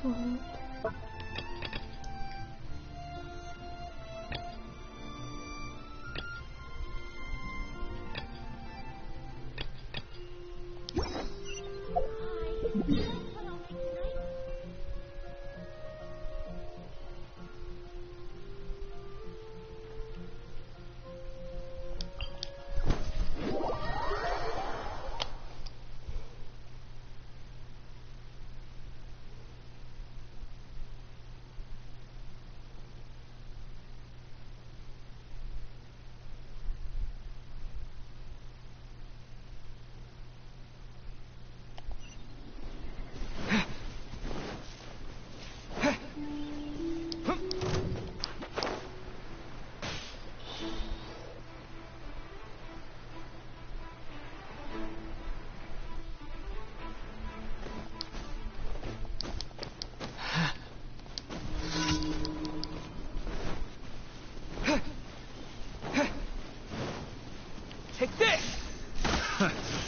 puzzled.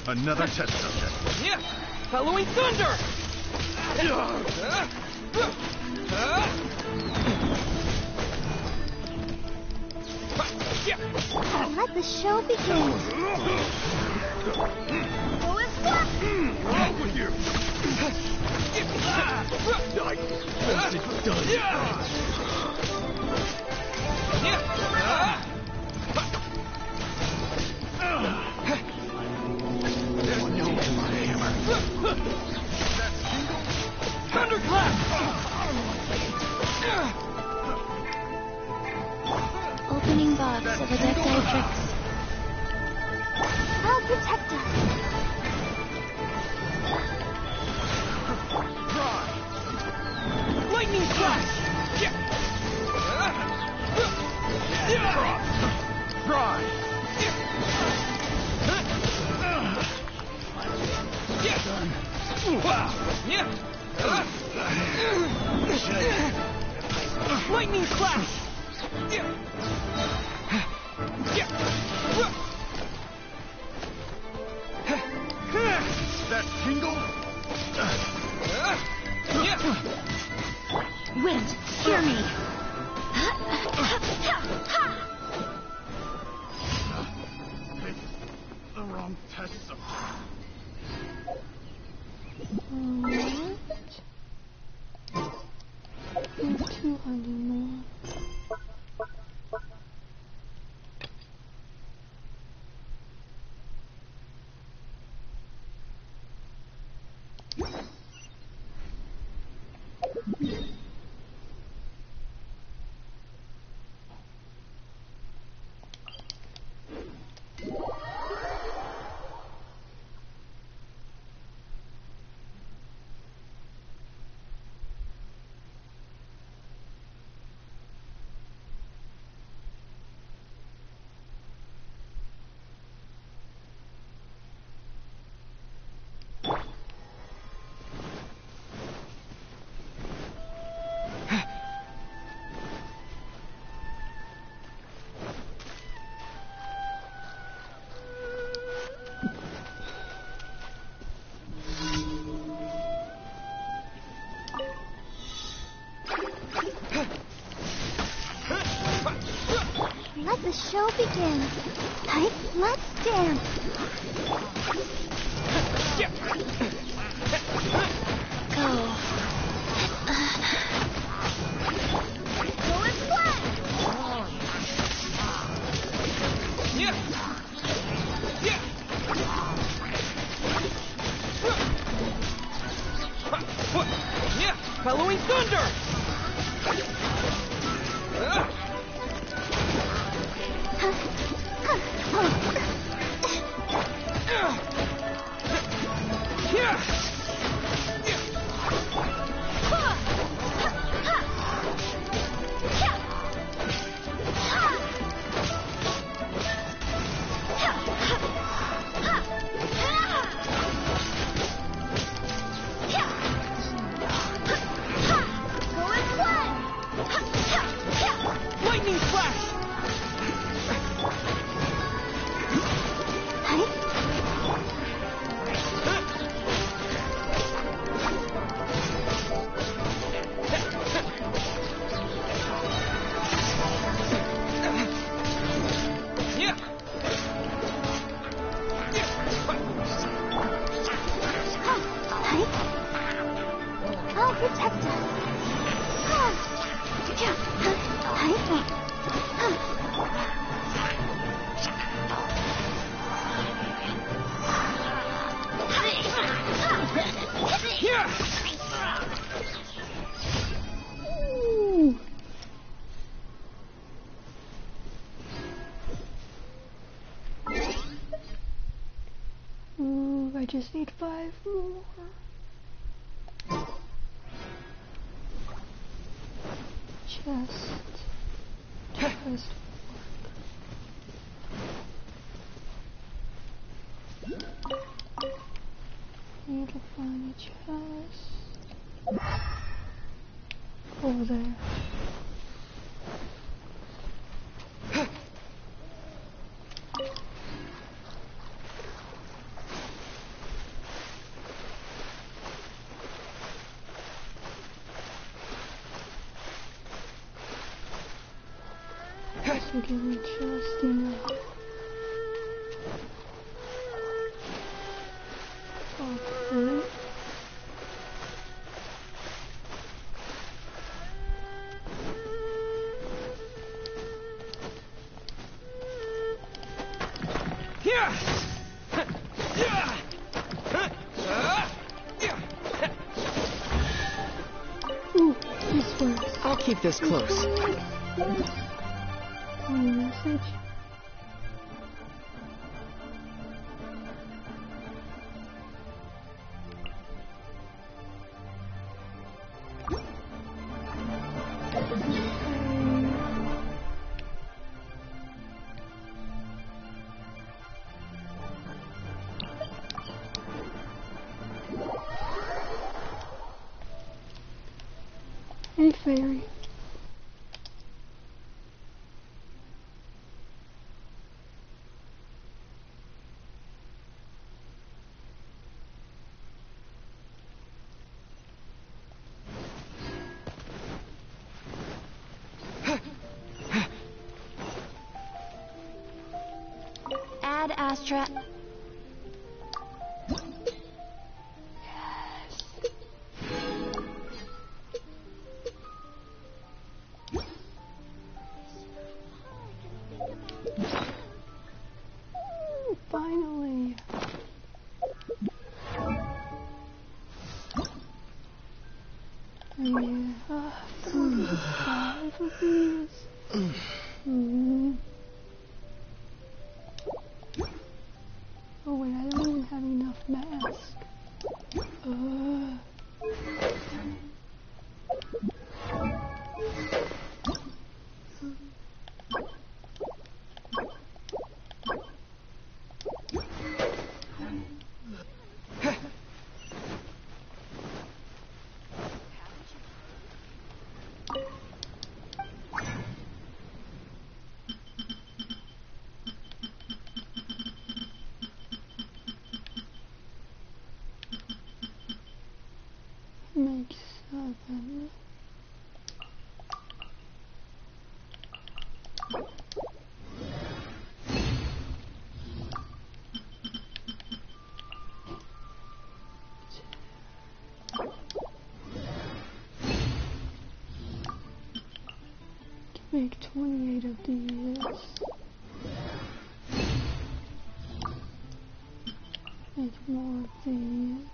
Another test subject. Yeah! Following thunder! Let the show begin. Wrong with you? Thunderclap! Opening box of Adeptictrix. I'll protect us. Lightning flash! Try. Lightning flash! That tingle? Wind, hear me. It's the wrong test subject. There's 200 more. Let the show begin. Right, let's dance. Go. Go and play. Yeah. Following thunder. Ooh, I just need 5 more. Chest. Need to find a chest. Over there. So give me just enough. Okay. Ooh, this works. I'll keep this close. Message. Hey, fairy. Ad Astra. Finally. Yeah. 5 of these. Oh wait, I don't even have enough mask. Make 7. Make 28 of these. Make more of these.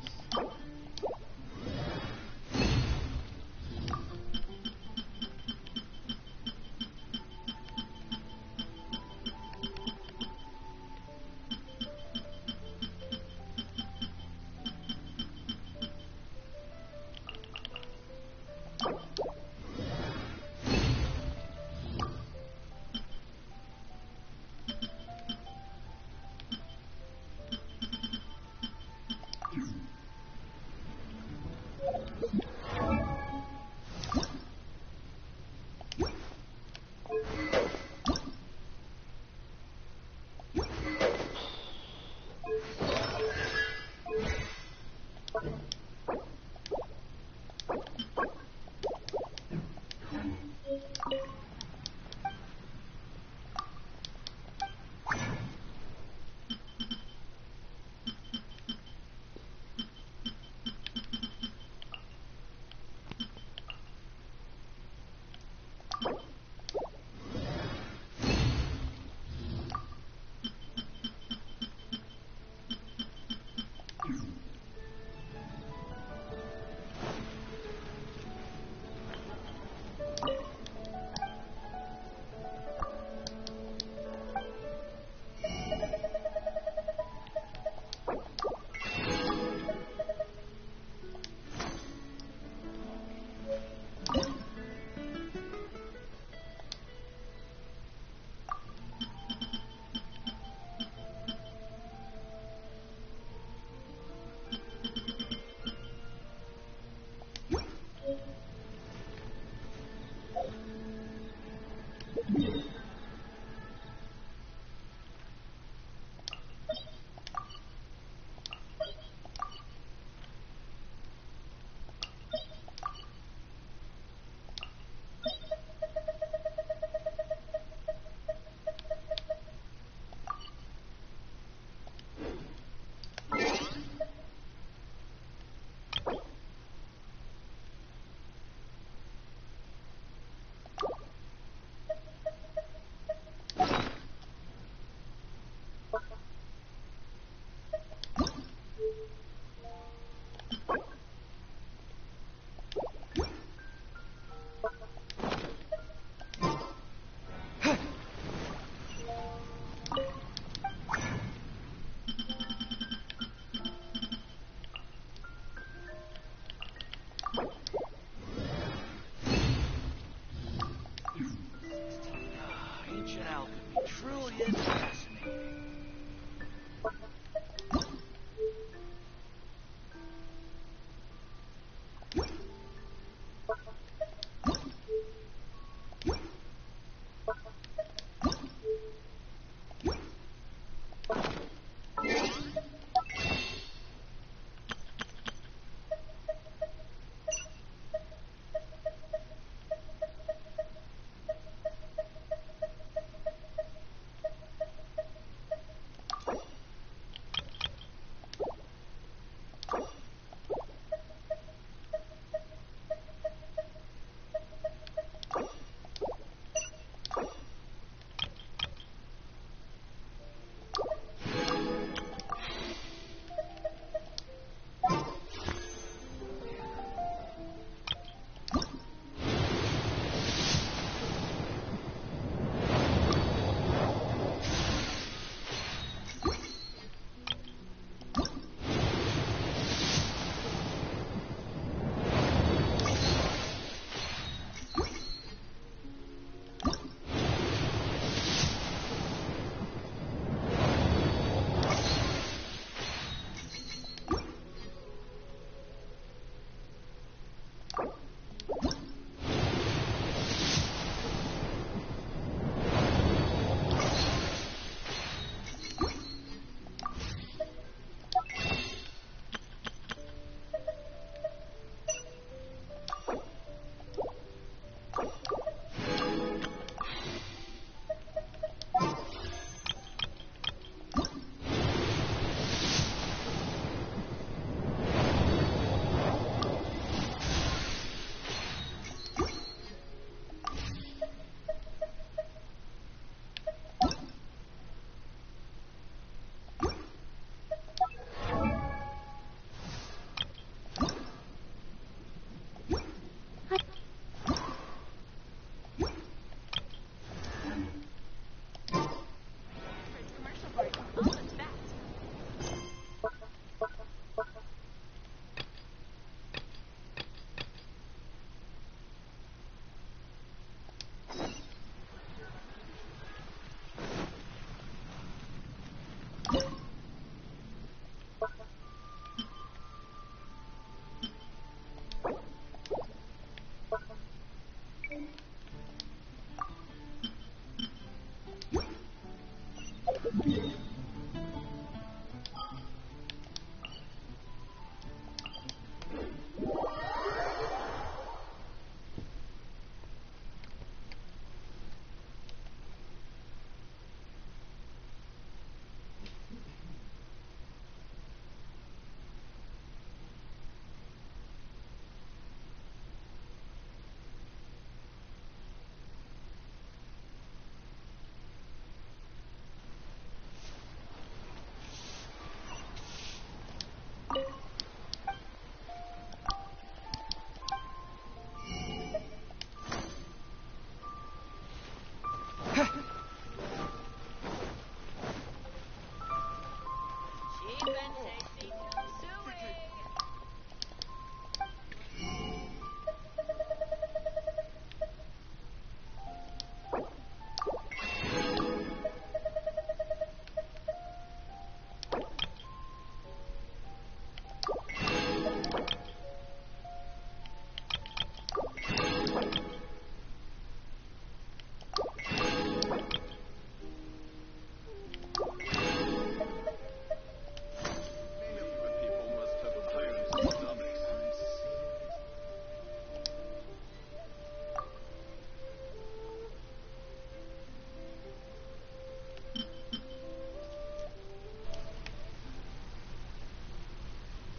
truly is fascinating.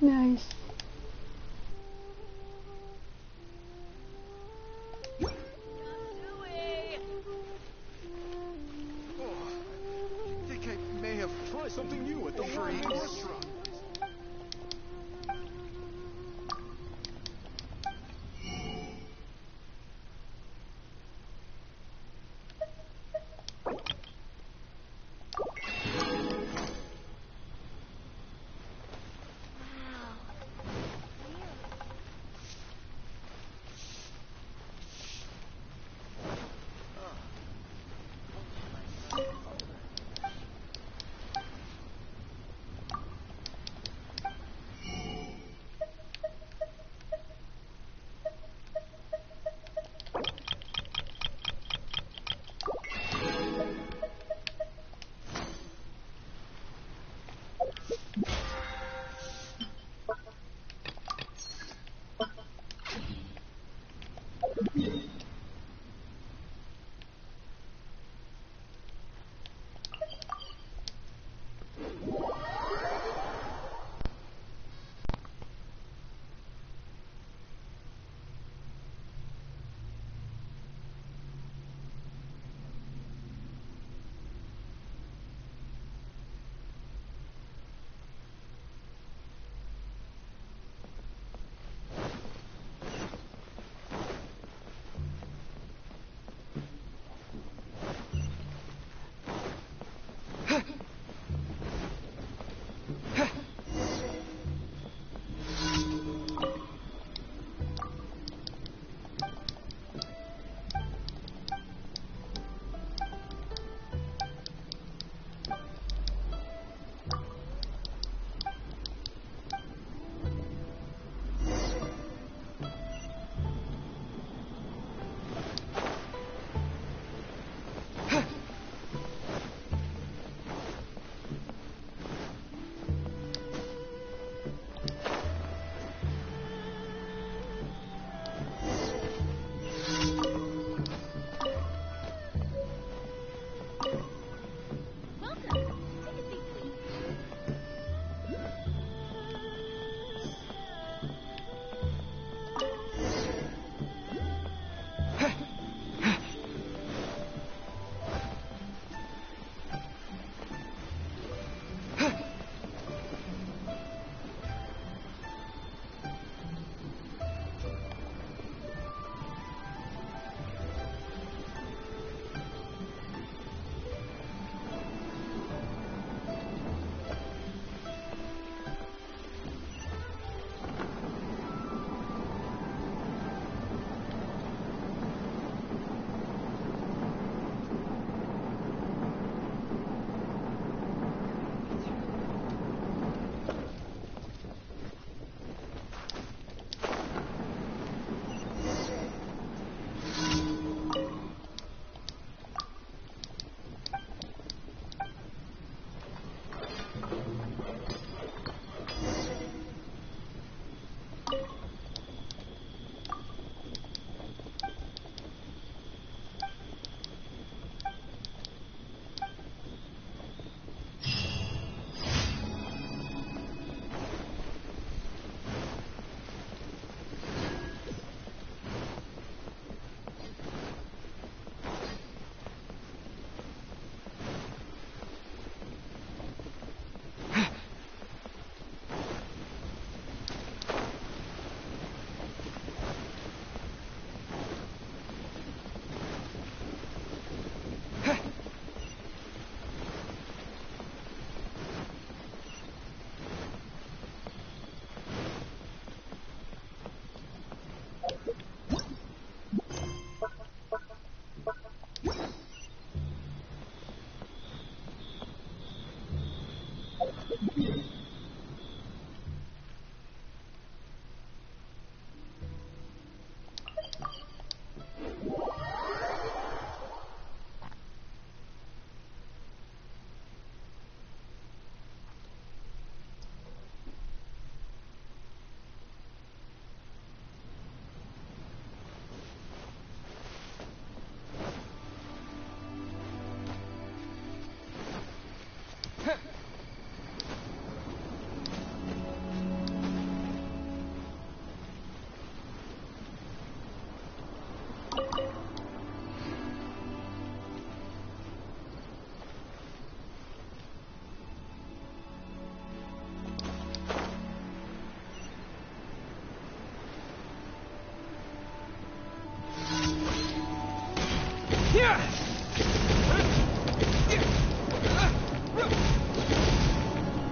Nice. I think I may have tried something new at the Overeat's restaurant.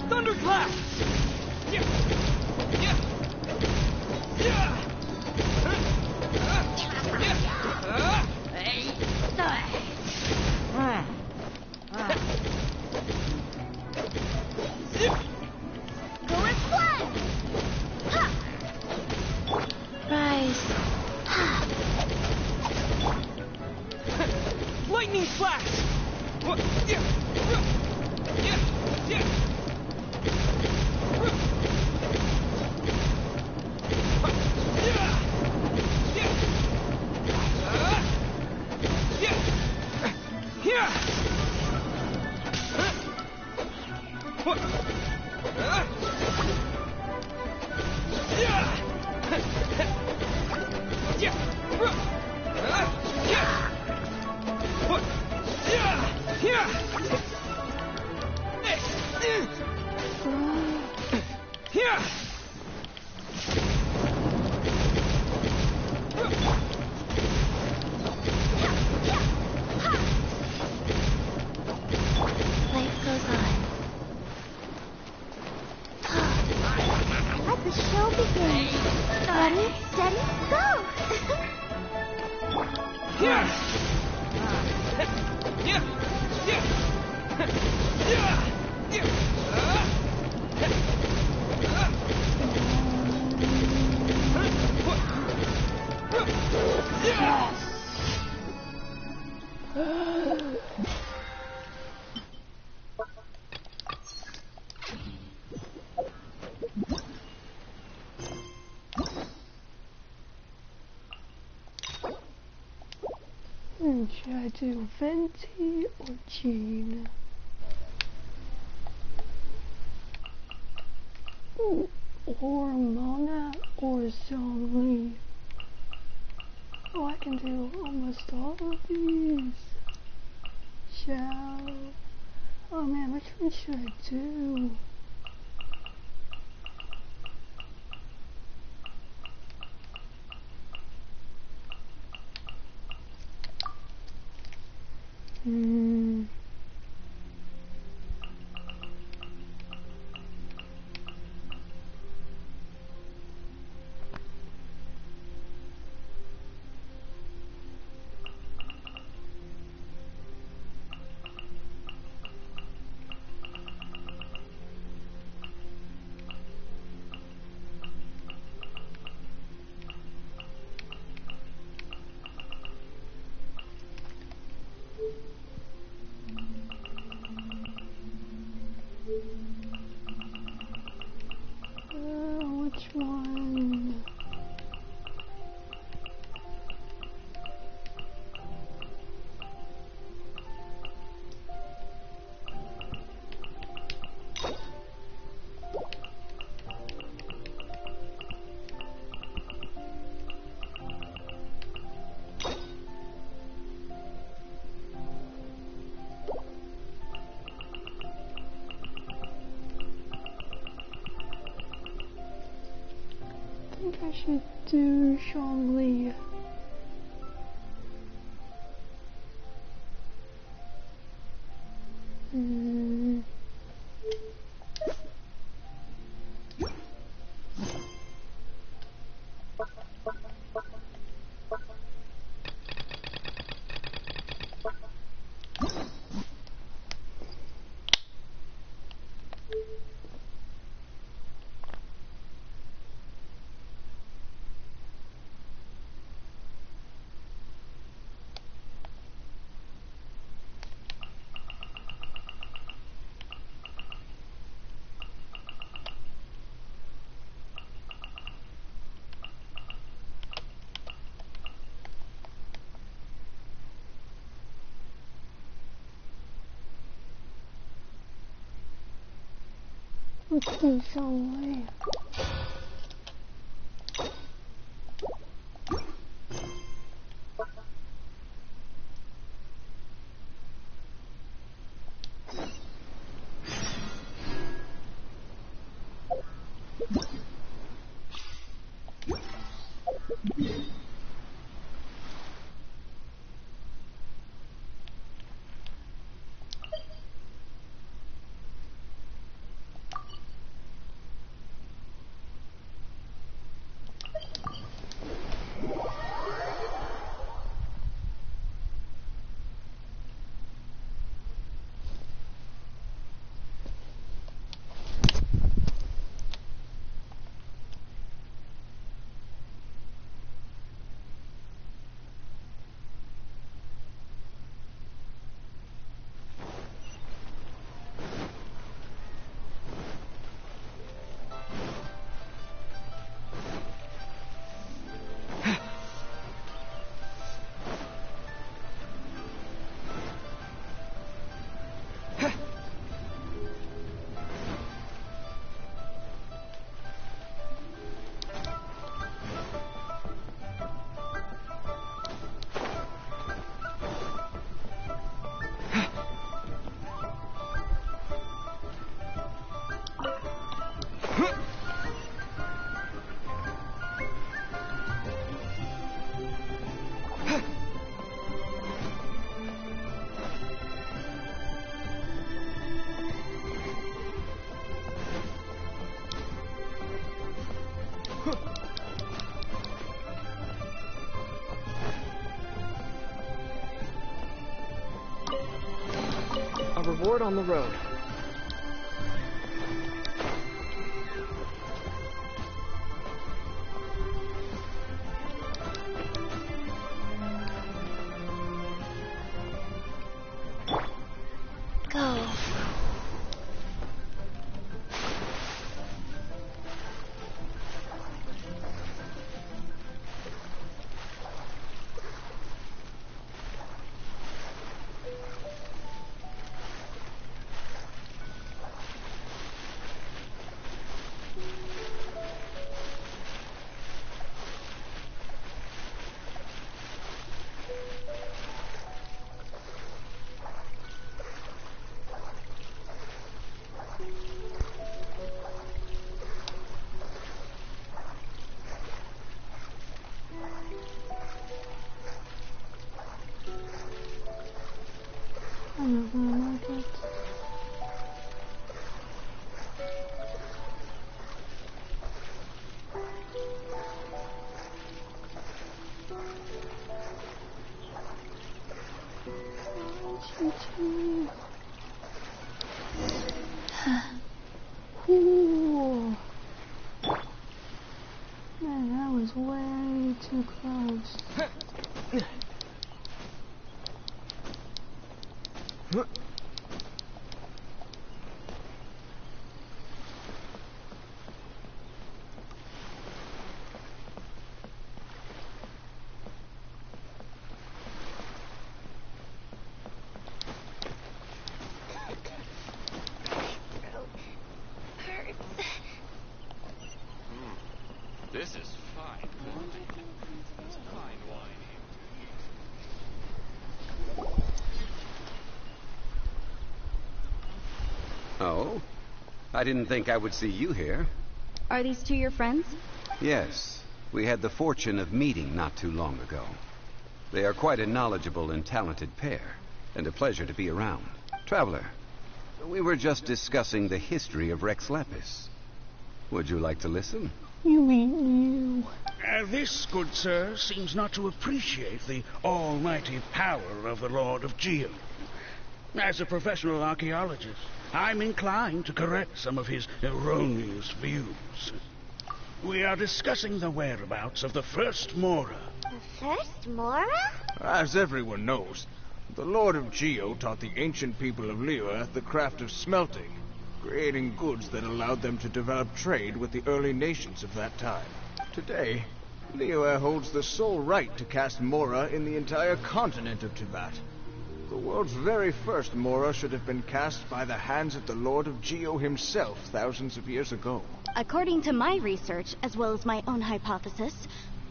Thunderclap! Go and fly! Ha! Rise. Ha! Lightning flash! Life goes on. Let the show begin. Ready, steady, go! Should I do Venti or Jean? Or Mona or Zhongli? Oh, I can do almost all of these. Shall... Oh man, which one should I do? Which one? I think I should do Zhongli. Let's do Zhongli. reward on the road. Go. I'm not gonna like it. Ooh. Man, that was way too close. This is fine wine. It's fine wine indeed. Oh? I didn't think I would see you here. Are these two your friends? Yes. We had the fortune of meeting not too long ago. They are quite a knowledgeable and talented pair, and a pleasure to be around. Traveler, we were just discussing the history of Rex Lapis. Would you like to listen? You ain't you. This, good sir, seems not to appreciate the almighty power of the Lord of Geo. As a professional archaeologist, I'm inclined to correct some of his erroneous views. We are discussing the whereabouts of the first Mora. The first Mora? As everyone knows, the Lord of Geo taught the ancient people of Liyue the craft of smelting, creating goods that allowed them to develop trade with the early nations of that time. Today, Liyue holds the sole right to cast Mora in the entire continent of Tibet. The world's very first Mora should have been cast by the hands of the Lord of Geo himself thousands of years ago. According to my research, as well as my own hypothesis,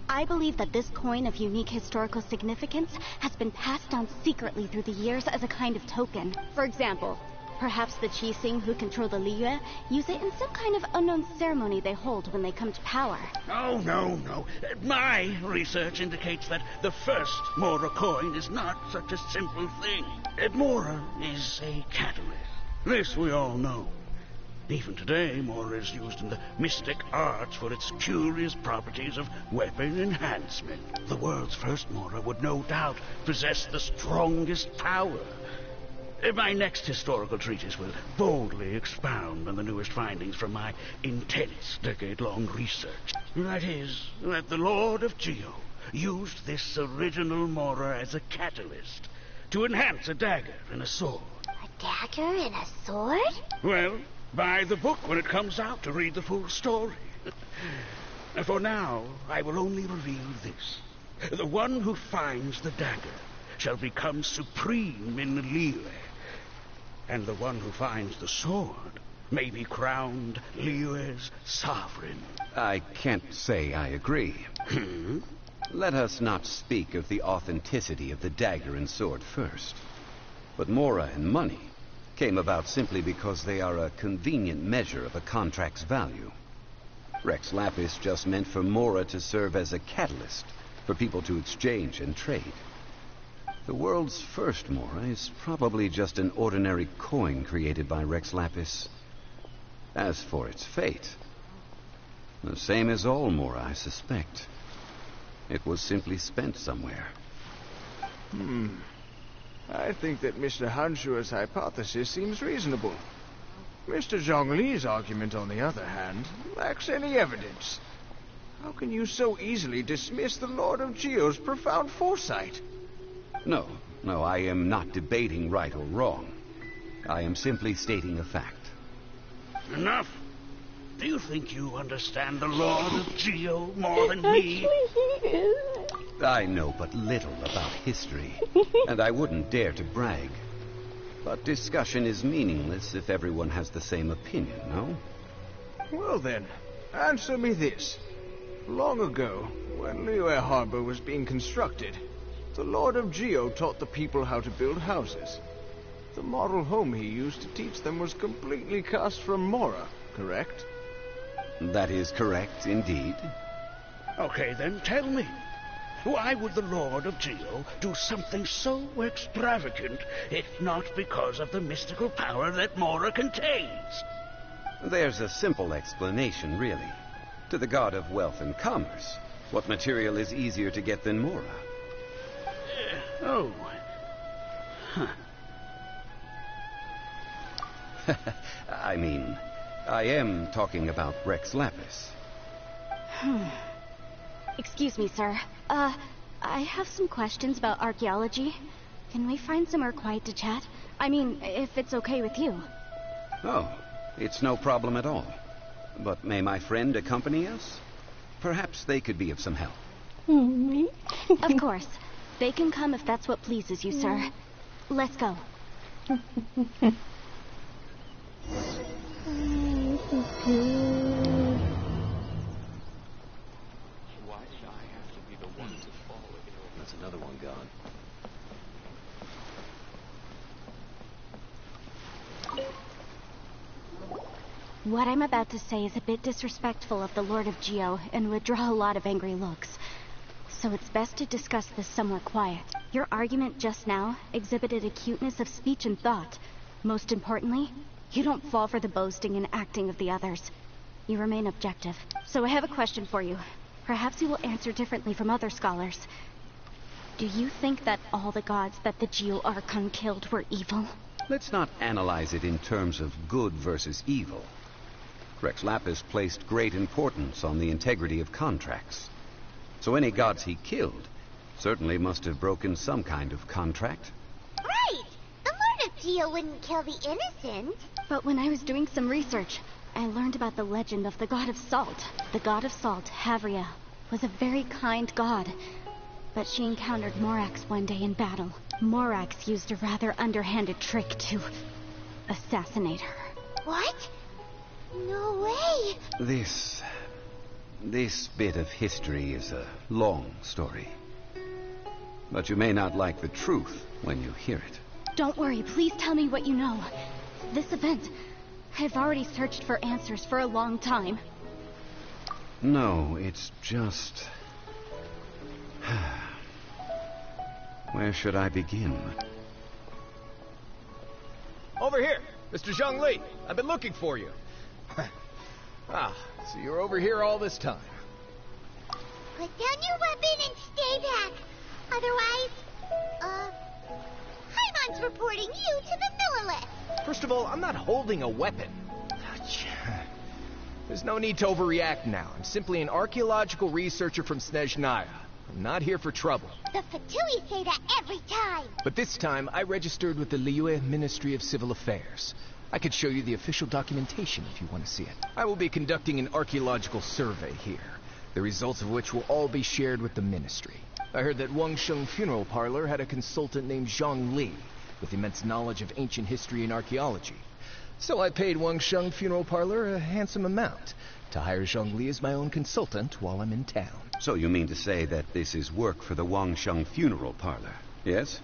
I believe that this coin of unique historical significance has been passed on secretly through the years as a kind of token. For example, perhaps the Qixing who control the Liyue use it in some kind of unknown ceremony they hold when they come to power. Oh, no. My research indicates that the first Mora coin is not such a simple thing. Mora is a catalyst. This we all know. Even today, Mora is used in the mystic arts for its curious properties of weapon enhancement. The world's first Mora would no doubt possess the strongest power. My next historical treatise will boldly expound on the newest findings from my intense decade-long research. That is, that the Lord of Geo used this original Mora as a catalyst to enhance a dagger and a sword. A dagger and a sword? Well, buy the book when it comes out to read the full story. For now, I will only reveal this. The one who finds the dagger shall become supreme in Liyue. And the one who finds the sword may be crowned Liyue's sovereign. I can't say I agree. Let us not speak of the authenticity of the dagger and sword first. But Mora and money came about simply because they are a convenient measure of a contract's value. Rex Lapis just meant for Mora to serve as a catalyst for people to exchange and trade. The world's first Mora is probably just an ordinary coin created by Rex Lapis. As for its fate, the same as all Mora, I suspect. It was simply spent somewhere. I think that Mr. Hanshua's hypothesis seems reasonable. Mr. Zhongli's argument, on the other hand, lacks any evidence. How can you so easily dismiss the Lord of Geo's profound foresight? No, I am not debating right or wrong. I am simply stating a fact. Enough. Do you think you understand the Lord of Geo more than me? Actually, he is. I know but little about history, and I wouldn't dare to brag. But discussion is meaningless if everyone has the same opinion, no? Well then, answer me this. Long ago, when Liyue Harbor was being constructed, the Lord of Geo taught the people how to build houses. The model home he used to teach them was completely cast from Mora, correct? That is correct, indeed. Okay, then tell me. Why would the Lord of Geo do something so extravagant if not because of the mystical power that Mora contains? There's a simple explanation, really. To the god of wealth and commerce, what material is easier to get than Mora? Oh. Huh. I mean, I am talking about Rex Lapis. Excuse me, sir. I have some questions about archaeology. Can we find somewhere quiet to chat? I mean, if it's okay with you. Oh, it's no problem at all. But may my friend accompany us? Perhaps they could be of some help. Me? Of course. They can come if that's what pleases you, sir. Let's go. This is good. Why did I have to be the one to fall ill? That's another one gone. What I'm about to say is a bit disrespectful of the Lord of Geo and would draw a lot of angry looks. So it's best to discuss this somewhere quiet. Your argument just now exhibited acuteness of speech and thought. Most importantly, you don't fall for the boasting and acting of the others. You remain objective. So I have a question for you. Perhaps you will answer differently from other scholars. Do you think that all the gods that the Geo Archon killed were evil? Let's not analyze it in terms of good versus evil. Rex Lapis placed great importance on the integrity of contracts. So any gods he killed certainly must have broken some kind of contract. Right! The Lord of Geo wouldn't kill the innocent. But when I was doing some research, I learned about the legend of the god of salt. The god of salt, Havria, was a very kind god. But she encountered Morax one day in battle. Morax used a rather underhanded trick to assassinate her. What? No way! This bit of history is a long story. But you may not like the truth when you hear it. Don't worry, please tell me what you know. This event, I've already searched for answers for a long time. No, it's just... Where should I begin? Over here, Mr. Zhongli. I've been looking for you. So you're over here all this time. Put down your weapon and stay back. Otherwise, Haimon's reporting you to the Millilith. First of all, I'm not holding a weapon. There's no need to overreact now. I'm simply an archaeological researcher from Snezhnaya. I'm not here for trouble. The Fatui say that every time. But this time, I registered with the Liyue Ministry of Civil Affairs. I could show you the official documentation if you want to see it. I will be conducting an archaeological survey here, the results of which will all be shared with the ministry. I heard that Wangsheng Funeral Parlor had a consultant named Zhang Li, with immense knowledge of ancient history and archaeology. So I paid Wangsheng Funeral Parlor a handsome amount to hire Zhang Li as my own consultant while I'm in town. So you mean to say that this is work for the Wangsheng Funeral Parlor, yes?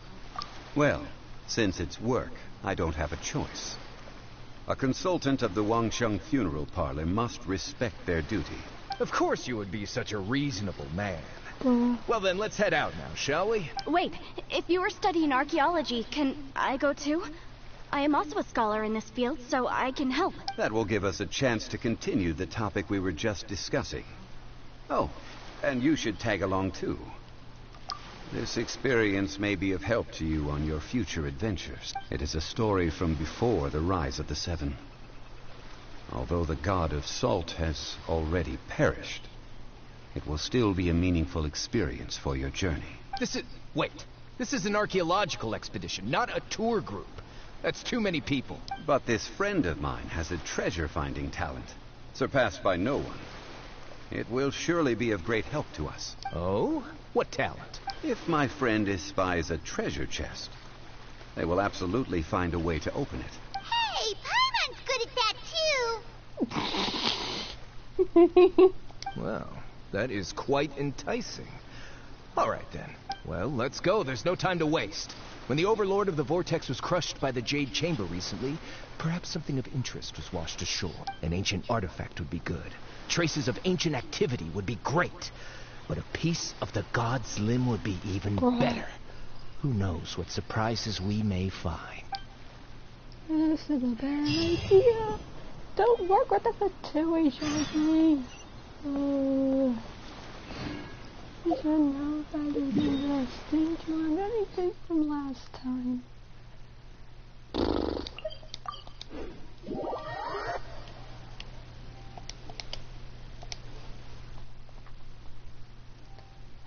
Well, since it's work, I don't have a choice. A consultant of the Wangsheng Funeral Parlor must respect their duty. Of course you would be such a reasonable man. Well then, let's head out now, shall we? Wait, if you were studying archaeology, can I go too? I am also a scholar in this field, so I can help. That will give us a chance to continue the topic we were just discussing. Oh, and you should tag along too. This experience may be of help to you on your future adventures. It is a story from before the rise of the Seven. Although the god of salt has already perished, it will still be a meaningful experience for your journey. Wait. This is an archaeological expedition, not a tour group. That's too many people. But this friend of mine has a treasure-finding talent, surpassed by no one. It will surely be of great help to us. Oh? What talent? If my friend espies a treasure chest, they will absolutely find a way to open it. Hey, Paimon's good at that too! Well, that is quite enticing. All right, then. Well, let's go. There's no time to waste. When the Overlord of the Vortex was crushed by the Jade Chamber recently, perhaps something of interest was washed ashore. An ancient artifact would be good. Traces of ancient activity would be great. But a piece of the god's limb would be even better. Who knows what surprises we may find. This is a bad idea. Don't work with the situation with me. You should know better than this. Didn't you learn anything from last time?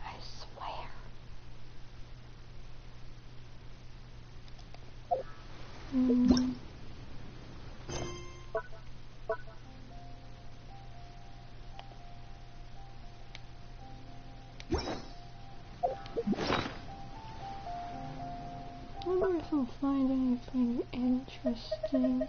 I swear. I wonder if I'll find anything interesting.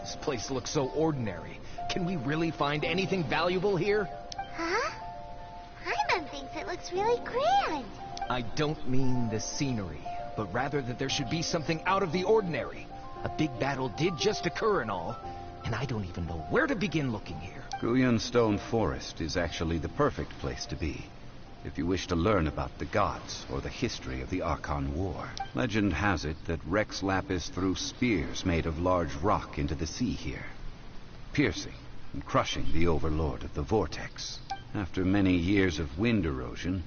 This place looks so ordinary. Can we really find anything valuable here? Huh? Paimon thinks it looks really grand. I don't mean the scenery, but rather that there should be something out of the ordinary. A big battle did just occur and all, and I don't even know where to begin looking here. Gullion Stone Forest is actually the perfect place to be, if you wish to learn about the gods or the history of the Archon War. Legend has it that Rex Lapis threw spears made of large rock into the sea here, piercing and crushing the Overlord of the Vortex. After many years of wind erosion,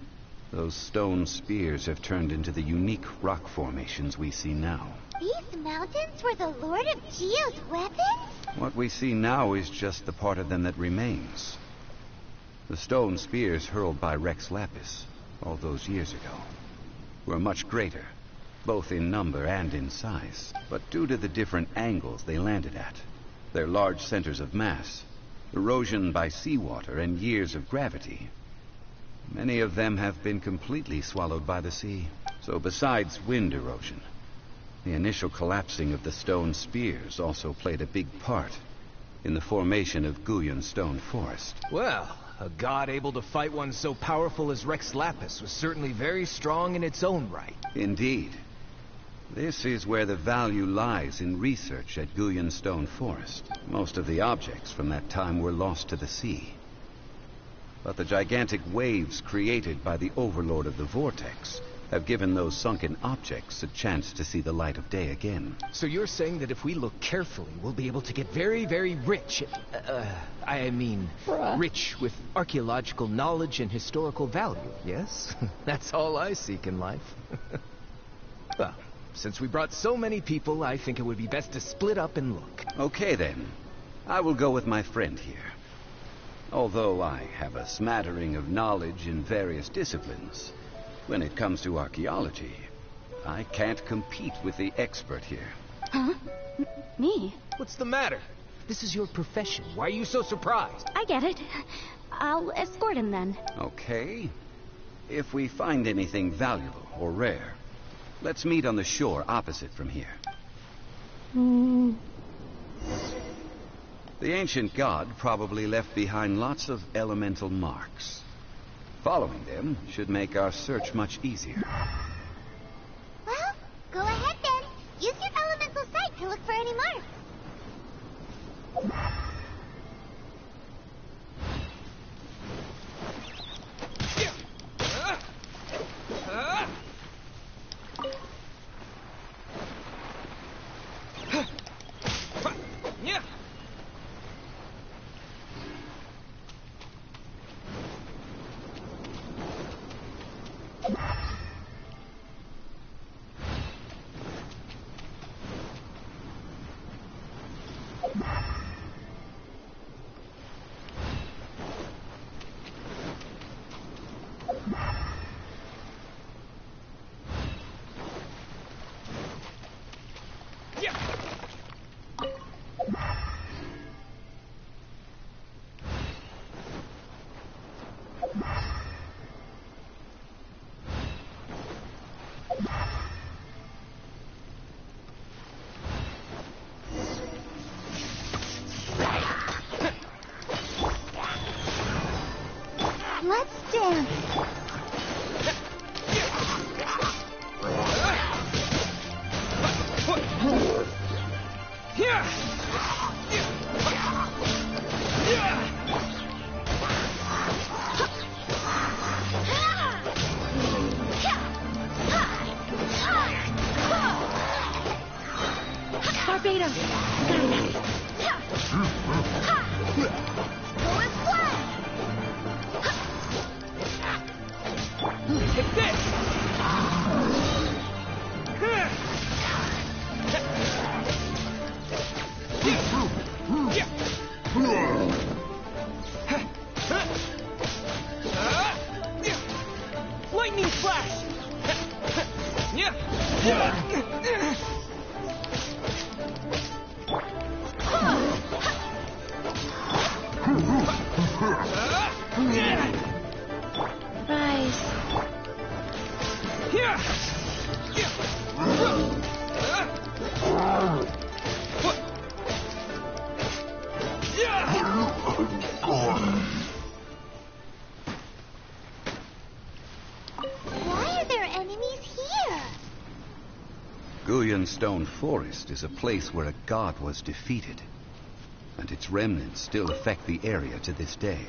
those stone spears have turned into the unique rock formations we see now. These mountains were the Lord of Geo's weapons? What we see now is just the part of them that remains. The stone spears hurled by Rex Lapis all those years ago were much greater, both in number and in size. But due to the different angles they landed at, their large centers of mass, erosion by seawater, and years of gravity, many of them have been completely swallowed by the sea. So besides wind erosion, the initial collapsing of the stone spears also played a big part in the formation of Gullion Stone Forest. Well, a god able to fight one so powerful as Rex Lapis was certainly very strong in its own right. Indeed. This is where the value lies in research at Gullion Stone Forest. Most of the objects from that time were lost to the sea. But the gigantic waves created by the Overlord of the Vortex have given those sunken objects a chance to see the light of day again. So you're saying that if we look carefully, we'll be able to get very, very rich. Rich with archaeological knowledge and historical value, yes? That's all I seek in life. Well, since we brought so many people, I think it would be best to split up and look. Okay then. I will go with my friend here. Although I have a smattering of knowledge in various disciplines, when it comes to archaeology, I can't compete with the expert here. Huh? Me? What's the matter? This is your profession. Why are you so surprised? I get it. I'll escort him then. Okay. If we find anything valuable or rare, Let's meet on the shore opposite from here. The ancient god probably left behind lots of elemental marks. Following them should make our search much easier. Well, go ahead then. Use your elemental sight to look for any marks. Let's dance. Barbados. Take this! Lightning flash! Rise. Why are there enemies here? Gullion Stone Forest is a place where a god was defeated, and its remnants still affect the area to this day.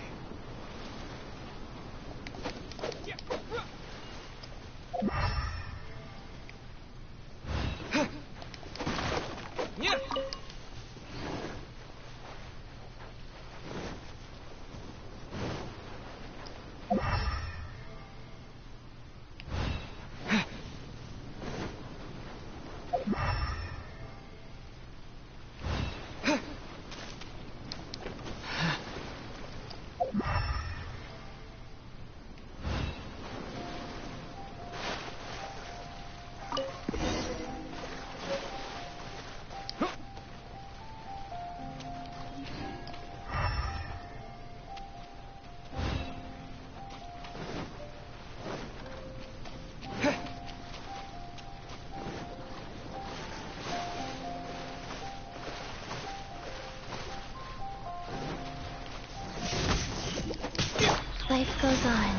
Life goes on.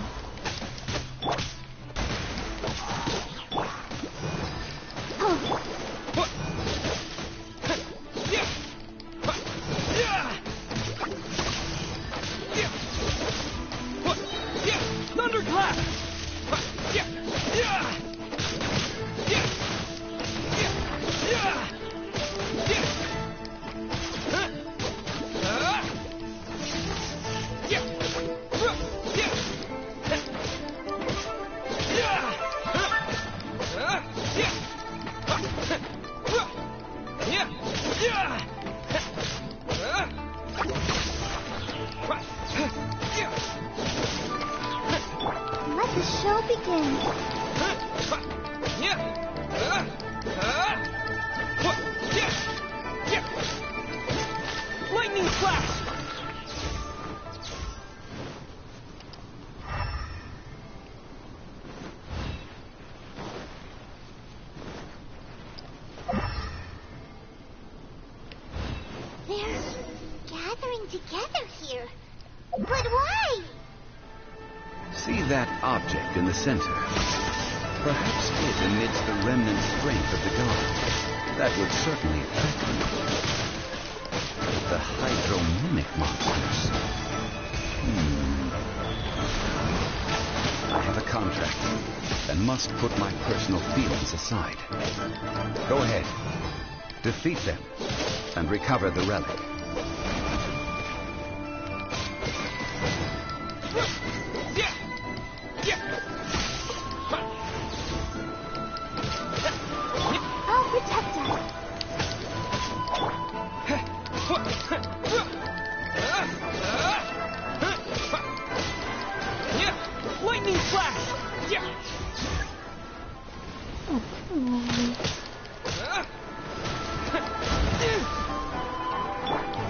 Thunderclap! Let the show begin. Lightning flash! together here. But why? See that object in the center? Perhaps it amidst the remnant strength of the god. That would certainly affect them. The hydromimic monsters. I have a contract and must put my personal feelings aside. Go ahead. Defeat them and recover the relic. I'll protect us. Lightning flash! Oh, come on.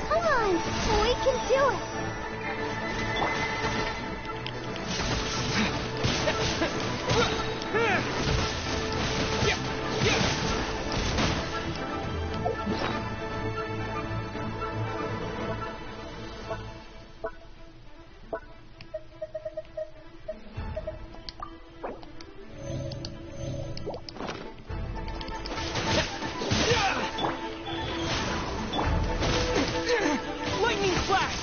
Come on, we can do it. Lightning flash!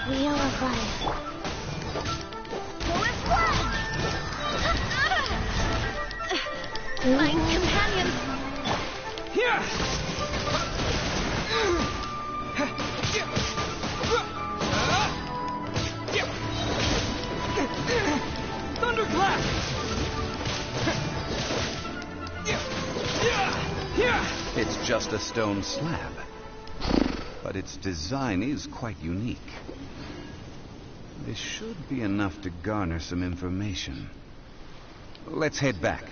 Wheel of life. My companions. Thunderclap! It's just a stone slab, but its design is quite unique. This should be enough to garner some information. Let's head back.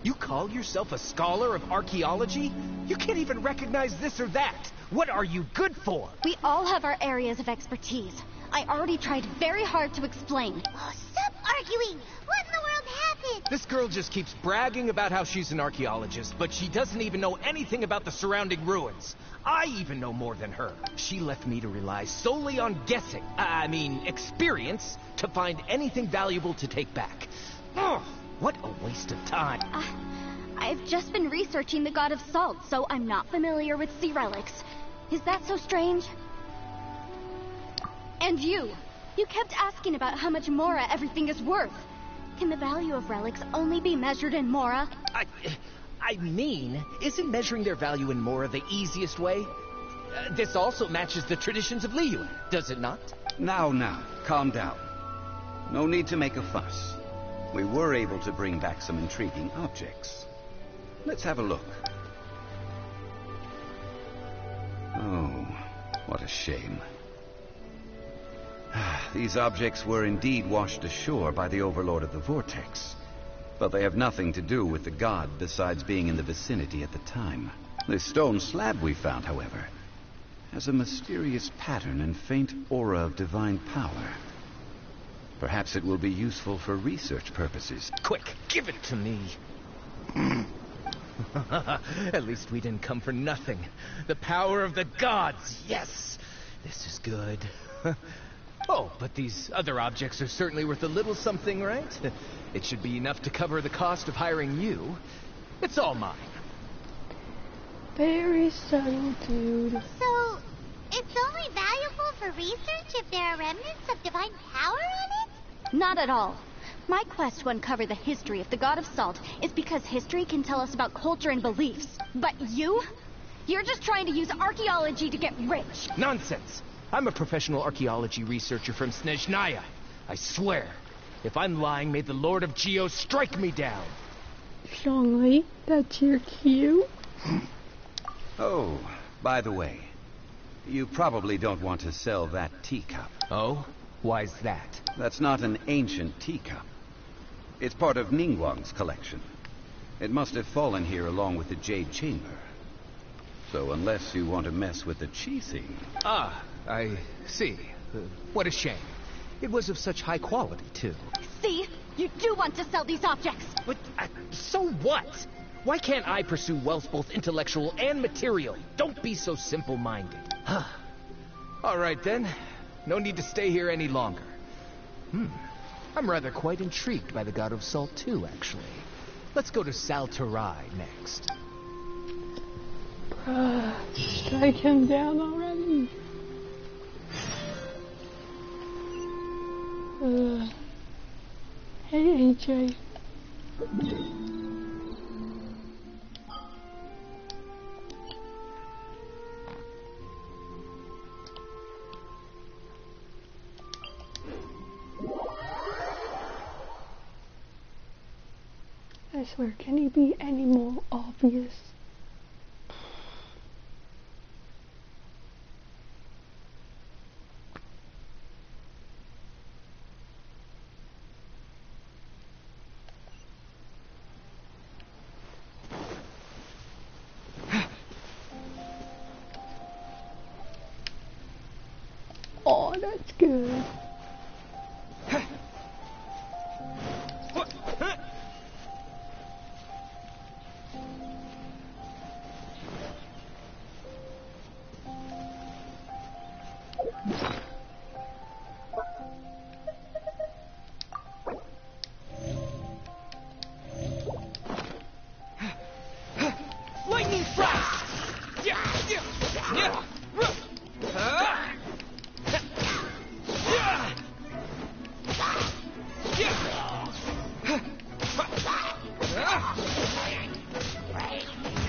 You call yourself a scholar of archaeology? You can't even recognize this or that. What are you good for? We all have our areas of expertise. I already tried very hard to explain. Oh, stop arguing! What in the world happened? This girl just keeps bragging about how she's an archaeologist, but she doesn't even know anything about the surrounding ruins. I even know more than her. She left me to rely solely on guessing, experience, to find anything valuable to take back. Ugh, what a waste of time. I've just been researching the god of salt, so I'm not familiar with sea relics. Is that so strange? And you kept asking about how much Mora everything is worth. Can the value of relics only be measured in Mora? Isn't measuring their value in Mora the easiest way? This also matches the traditions of Liyue, does it not? Now, calm down. No need to make a fuss. We were able to bring back some intriguing objects. Let's have a look. Oh, what a shame. These objects were indeed washed ashore by the Overlord of the Vortex. But they have nothing to do with the god besides being in the vicinity at the time. This stone slab we found, however, has a mysterious pattern and faint aura of divine power. Perhaps it will be useful for research purposes. Quick, give it to me. At least we didn't come for nothing. The power of the gods, yes! This is good. Oh, but these other objects are certainly worth a little something, right? It should be enough to cover the cost of hiring you. It's all mine. Very subtle, dude. So, it's only valuable for research if there are remnants of divine power in it? Not at all. My quest to uncover the history of the god of salt is because history can tell us about culture and beliefs. But you're just trying to use archaeology to get rich. Nonsense! I'm a professional archaeology researcher from Snezhnaya. I swear, if I'm lying, may the Lord of Geo strike me down. Strongly, that's your cue. Oh, by the way, you probably don't want to sell that teacup. Oh? Why's that? That's not an ancient teacup. It's part of Ningguang's collection. It must have fallen here along with the Jade Chamber. So unless you want to mess with the Qixing... Ah, I see. What a shame. It was of such high quality, too. See? You do want to sell these objects! But, so what? Why can't I pursue wealth both intellectual and material? Don't be so simple-minded. All right, then. No need to stay here any longer. I'm rather quite intrigued by the God of Salt, too, actually. Let's go to Saltarai next. Strike him down already. Hey, AJ. I swear, can he be any more obvious? Oh, that's good. Lightning thrust!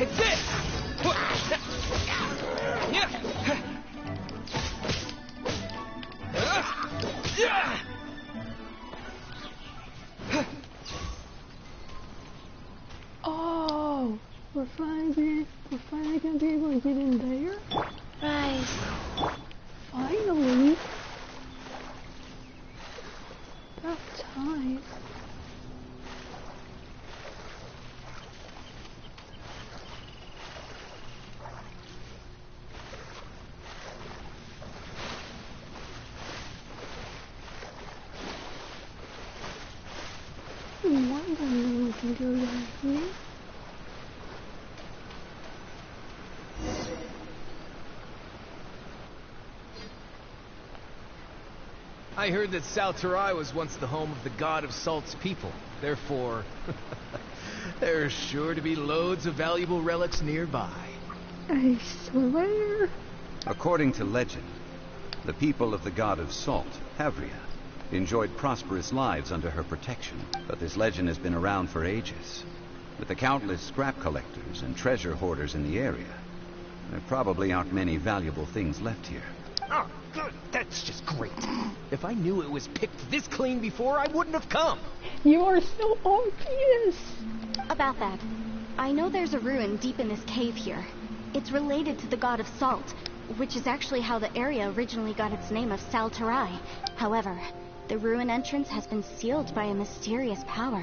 It's this! Oh, we're finally gonna be able to get in there? Right. Finally. About time. I'm wondering if we can go down here. I heard that Salterai was once the home of the god of Salt's people. Therefore, there's sure to be loads of valuable relics nearby. I swear. According to legend, the people of the god of Salt, Havria, enjoyed prosperous lives under her protection. But this legend has been around for ages. With the countless scrap collectors and treasure hoarders in the area, there probably aren't many valuable things left here. Oh, good. That's just great. If I knew it was picked this clean before, I wouldn't have come. You are so obvious. About that, I know there's a ruin deep in this cave here. It's related to the god of Salt, which is actually how the area originally got its name of Salterai. However, the ruin entrance has been sealed by a mysterious power.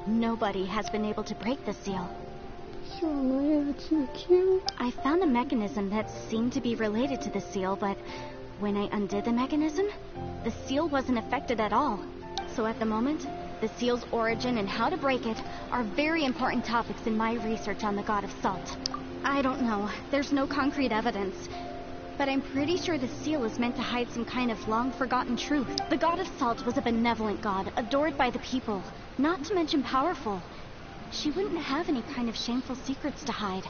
Nobody has been able to break the seal. So that's so cute. I found a mechanism that seemed to be related to the seal, but when I undid the mechanism, the seal wasn't affected at all. So at the moment, the seal's origin and how to break it are very important topics in my research on the god of Salt. I don't know. There's no concrete evidence. But I'm pretty sure the seal is meant to hide some kind of long-forgotten truth. The god of Salt was a benevolent god, adored by the people, not to mention powerful. She wouldn't have any kind of shameful secrets to hide.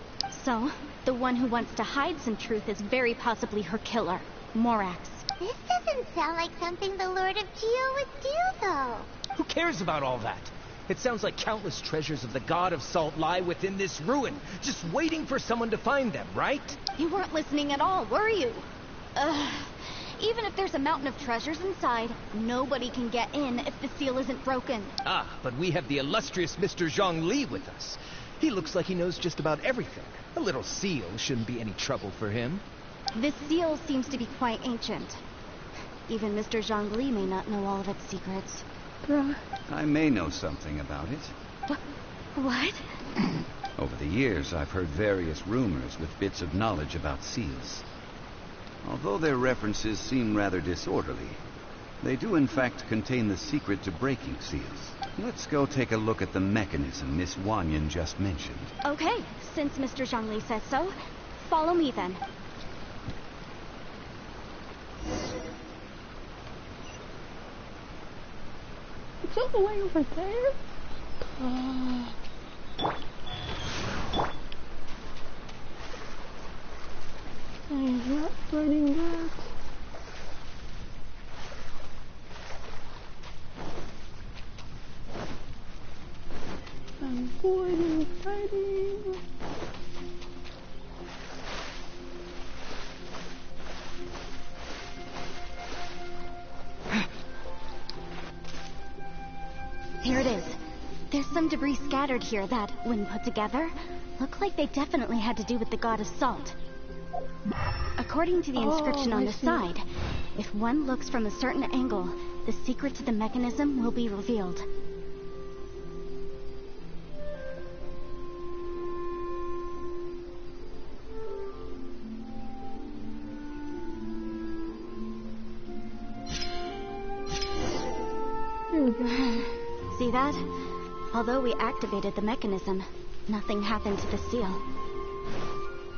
So, the one who wants to hide some truth is very possibly her killer, Morax. This doesn't sound like something the Lord of Geo would do, though. Who cares about all that? It sounds like countless treasures of the god of Salt lie within this ruin, just waiting for someone to find them, right? You weren't listening at all, were you? Even if there's a mountain of treasures inside, nobody can get in if the seal isn't broken. Ah, but we have the illustrious Mr. Zhongli with us. He looks like he knows just about everything. A little seal shouldn't be any trouble for him. This seal seems to be quite ancient. Even Mr. Zhongli may not know all of its secrets. Bruh. I may know something about it. What? Over the years, I've heard various rumors with bits of knowledge about seals. Although their references seem rather disorderly, they do in fact contain the secret to breaking seals. Let's go take a look at the mechanism Miss Wanyan just mentioned. Okay, since Mr. Zhongli says so, follow me then. It's all the way over there? I'm not burning that. I'm avoiding fighting. Here it is. There's some debris scattered here that, when put together, look like they definitely had to do with the god of Salt. According to the inscription on the side, if one looks from a certain angle, the secret to the mechanism will be revealed. Here we go. See that? Although we activated the mechanism, nothing happened to the seal.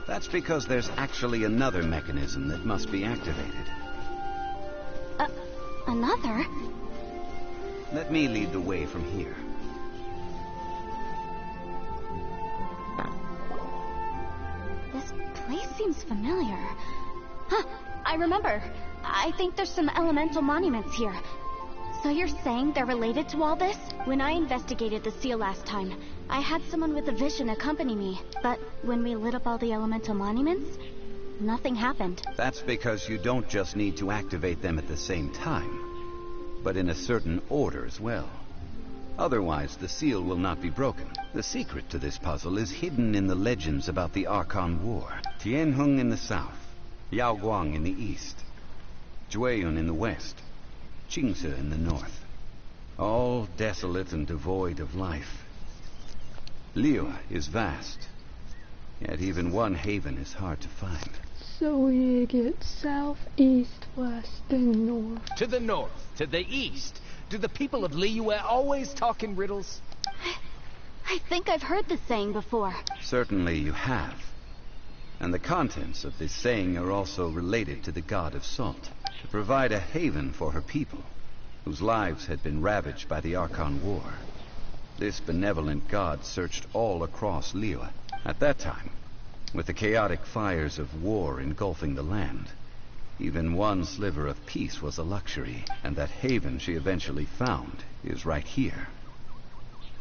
That's because there's actually another mechanism that must be activated. Another? Let me lead the way from here. This place seems familiar. Huh, I remember. I think there's some elemental monuments here. So you're saying they're related to all this? When I investigated the seal last time, I had someone with a vision accompany me. But when we lit up all the elemental monuments, nothing happened. That's because you don't just need to activate them at the same time, but in a certain order as well. Otherwise, the seal will not be broken. The secret to this puzzle is hidden in the legends about the Archon War. Tianheng in the south, Yaoguang in the east, Jueyun in the west, Qingce in the north. All desolate and devoid of life. Liyue is vast, yet even one haven is hard to find. So we get south, east, west, and north. To the north, to the east. Do the people of Liyue always talk in riddles? I think I've heard this saying before. Certainly you have. And the contents of this saying are also related to the god of salt, to provide a haven for her people, whose lives had been ravaged by the Archon War. This benevolent god searched all across Liyue. At that time, with the chaotic fires of war engulfing the land, even one sliver of peace was a luxury, and that haven she eventually found is right here.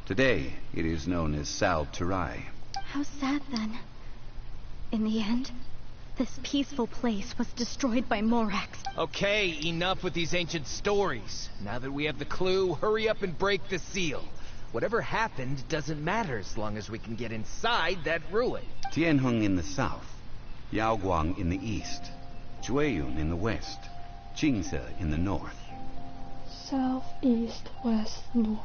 Today, it is known as Sal Turai. How sad, then. In the end, this peaceful place was destroyed by Morax. Okay, enough with these ancient stories. Now that we have the clue, hurry up and break the seal. Whatever happened doesn't matter as long as we can get inside that ruin. Tianheng in the south, Yaoguang in the east, Jueyun in the west, Jingse in the north. South, east, west, north.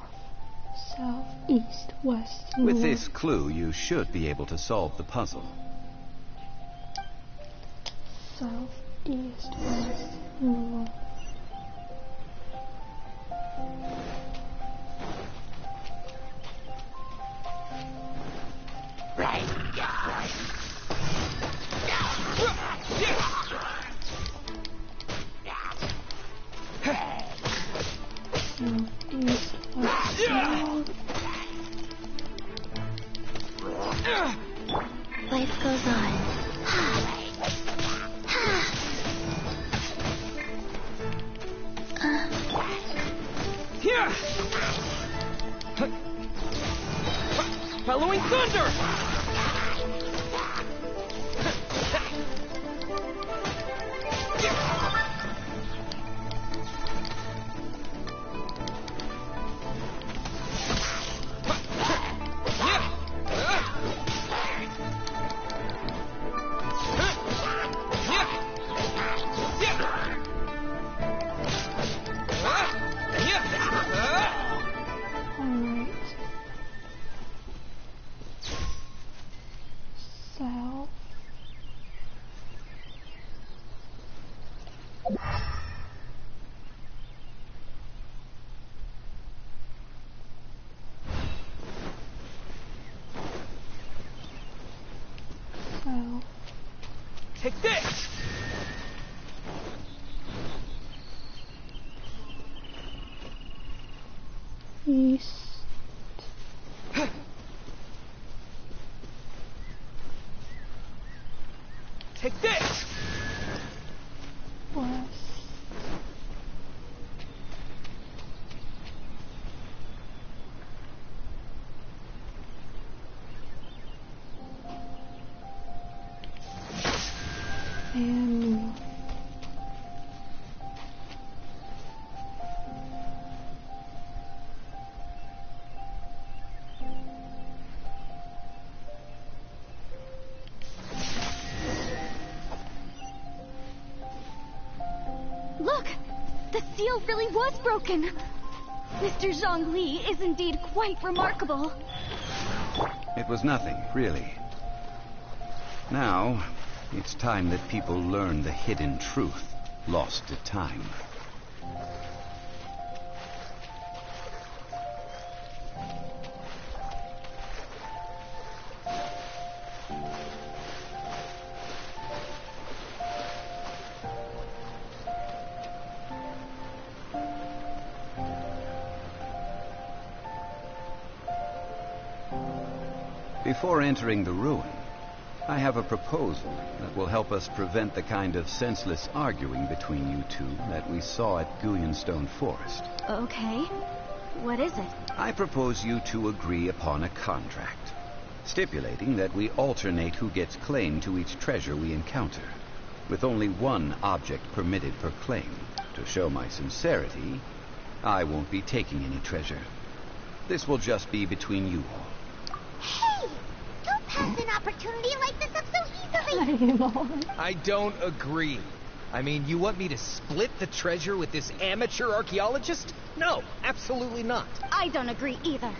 South, east, west, north. With this clue, you should be able to solve the puzzle. South, east, west, north. Southeast, west, north. Life goes on. Following thunder! Take this! East. Take this! West. And north. Look! The seal really was broken! Mr. Zhongli is indeed quite remarkable. It was nothing, really. Now, it's time that people learn the hidden truth lost to time. Before entering the ruin, I have a proposal that will help us prevent the kind of senseless arguing between you two that we saw at Gullionstone Forest. Okay. What is it? I propose you two agree upon a contract, stipulating that we alternate who gets claim to each treasure we encounter, with only one object permitted per claim. To show my sincerity, I won't be taking any treasure. This will just be between you all. Hey! Don't pass an opportunity like this up so easily! I don't agree. I mean, you want me to split the treasure with this amateur archaeologist? No, absolutely not. I don't agree either.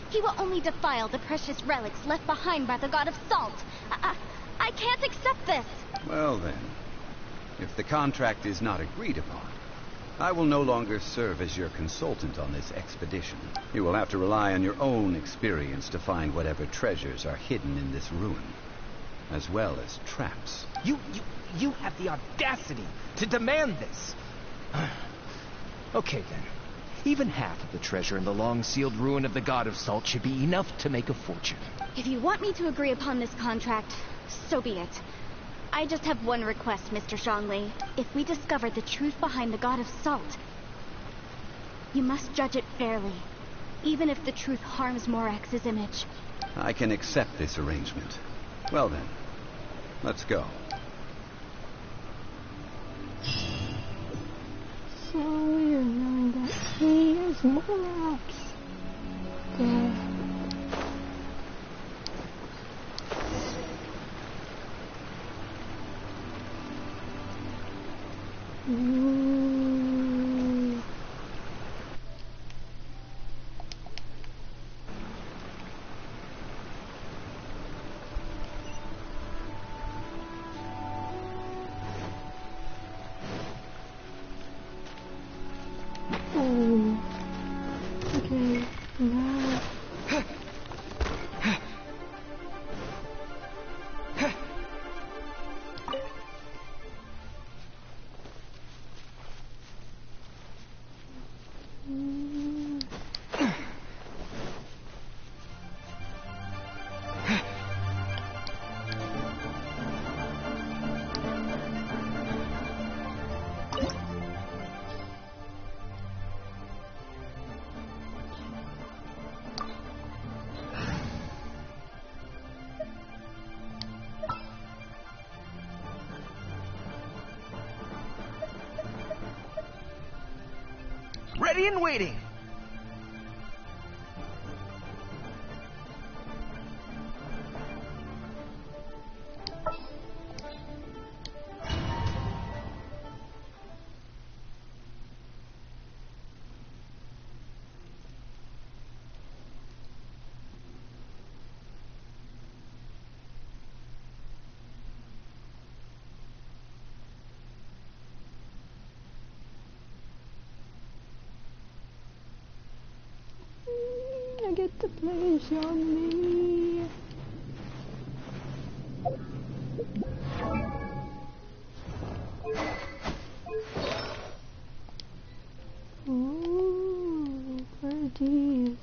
He will only defile the precious relics left behind by the god of salt. I can't accept this. Well then, if the contract is not agreed upon, I will no longer serve as your consultant on this expedition. You will have to rely on your own experience to find whatever treasures are hidden in this ruin, as well as traps. You have the audacity to demand this. Okay then. Even half of the treasure in the long-sealed ruin of the God of Salt should be enough to make a fortune. If you want me to agree upon this contract, so be it. I just have one request, Mr. Zhongli. If we discover the truth behind the God of Salt, you must judge it fairly, even if the truth harms Morax's image. I can accept this arrangement. Well then, let's go. So weird knowing that he is Morax. Okay, now... Ready and waiting. I get to play Zhongli. Ooh, birdies.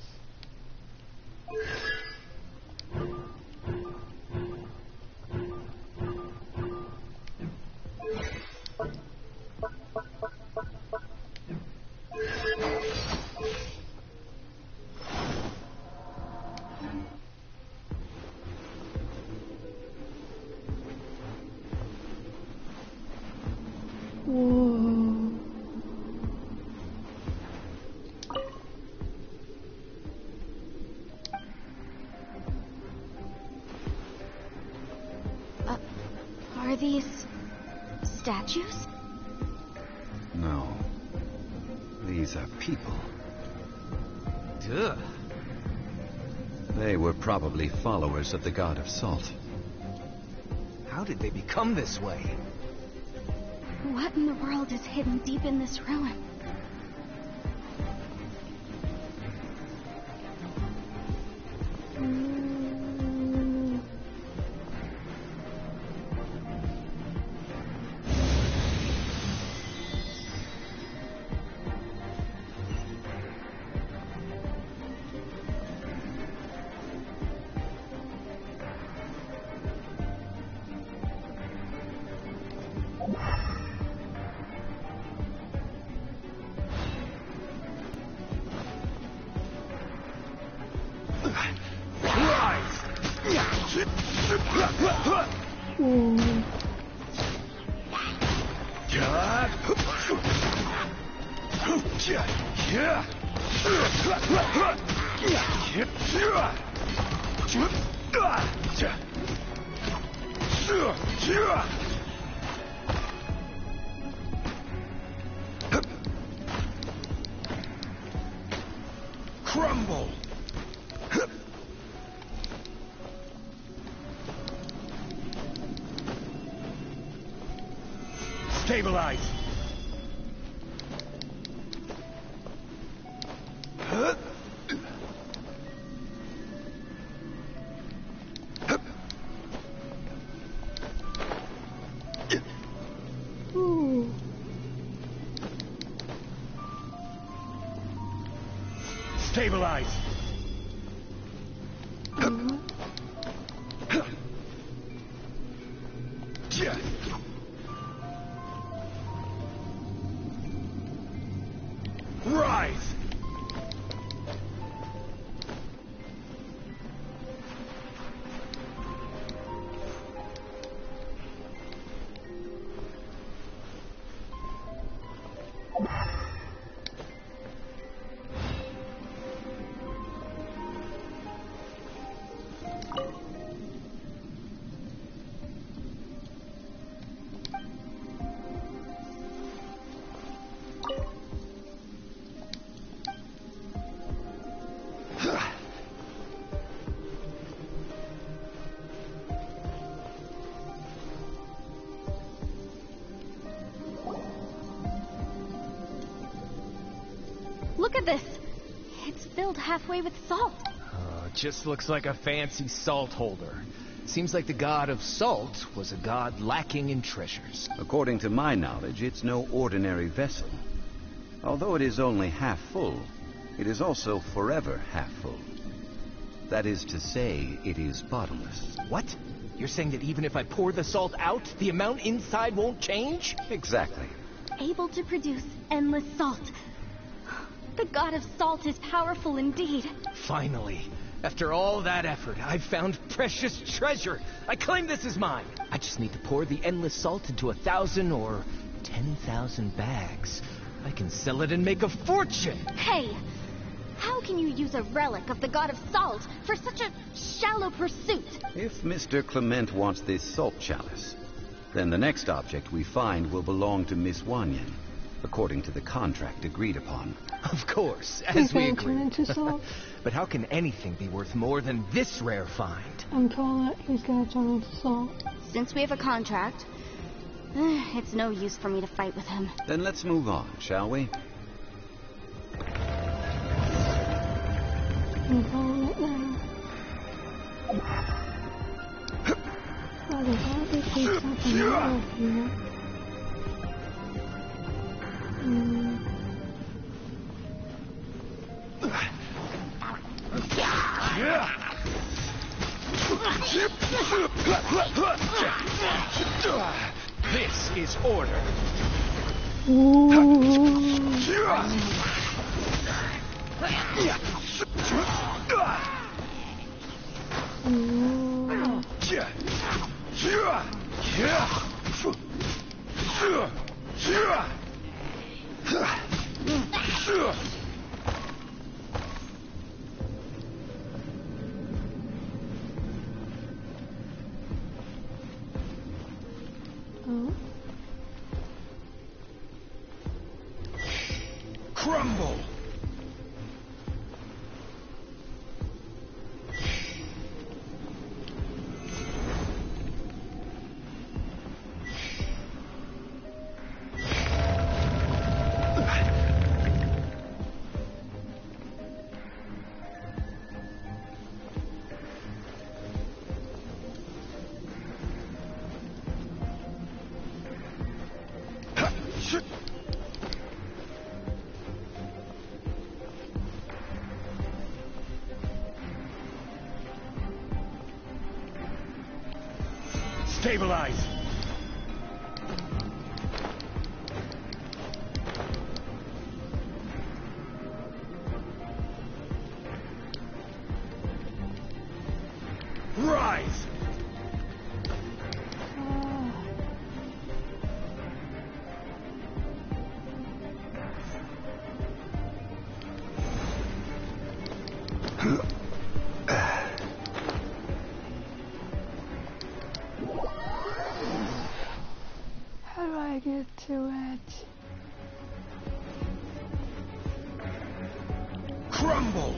Whoa. Are these statues? No. These are people. Duh. They were probably followers of the God of Salt. How did they become this way? What in the world is hidden deep in this ruin? Crumble! Stabilize. Stabilize. Rise. Look at this. It's filled halfway with salt. It just looks like a fancy salt holder. Seems like the god of salt was a god lacking in treasures. According to my knowledge, it's no ordinary vessel. Although it is only half full, it is also forever half full. That is to say, it is bottomless. What? You're saying that even if I pour the salt out, the amount inside won't change? Exactly. Able to produce endless salt. The god of salt is powerful indeed. Finally. After all that effort, I've found precious treasure. I claim this is mine. I just need to pour the endless salt into 1,000 or 10,000 bags. I can sell it and make a fortune. Hey, how can you use a relic of the god of salt for such a shallow pursuit? If Mr. Clement wants this salt chalice, then the next object we find will belong to Miss Wanyan, according to the contract agreed upon. Of course, as we agreed. Into salt. But how can anything be worth more than this rare find? I'm calling it. He's gonna turn into salt. Since we have a contract, it's no use for me to fight with him. Then let's move on, shall we? I'm calling it now. Oh, they have to take something out of here. This is order. Crumble. Stabilize. Rise. How do I get to it? Crumble.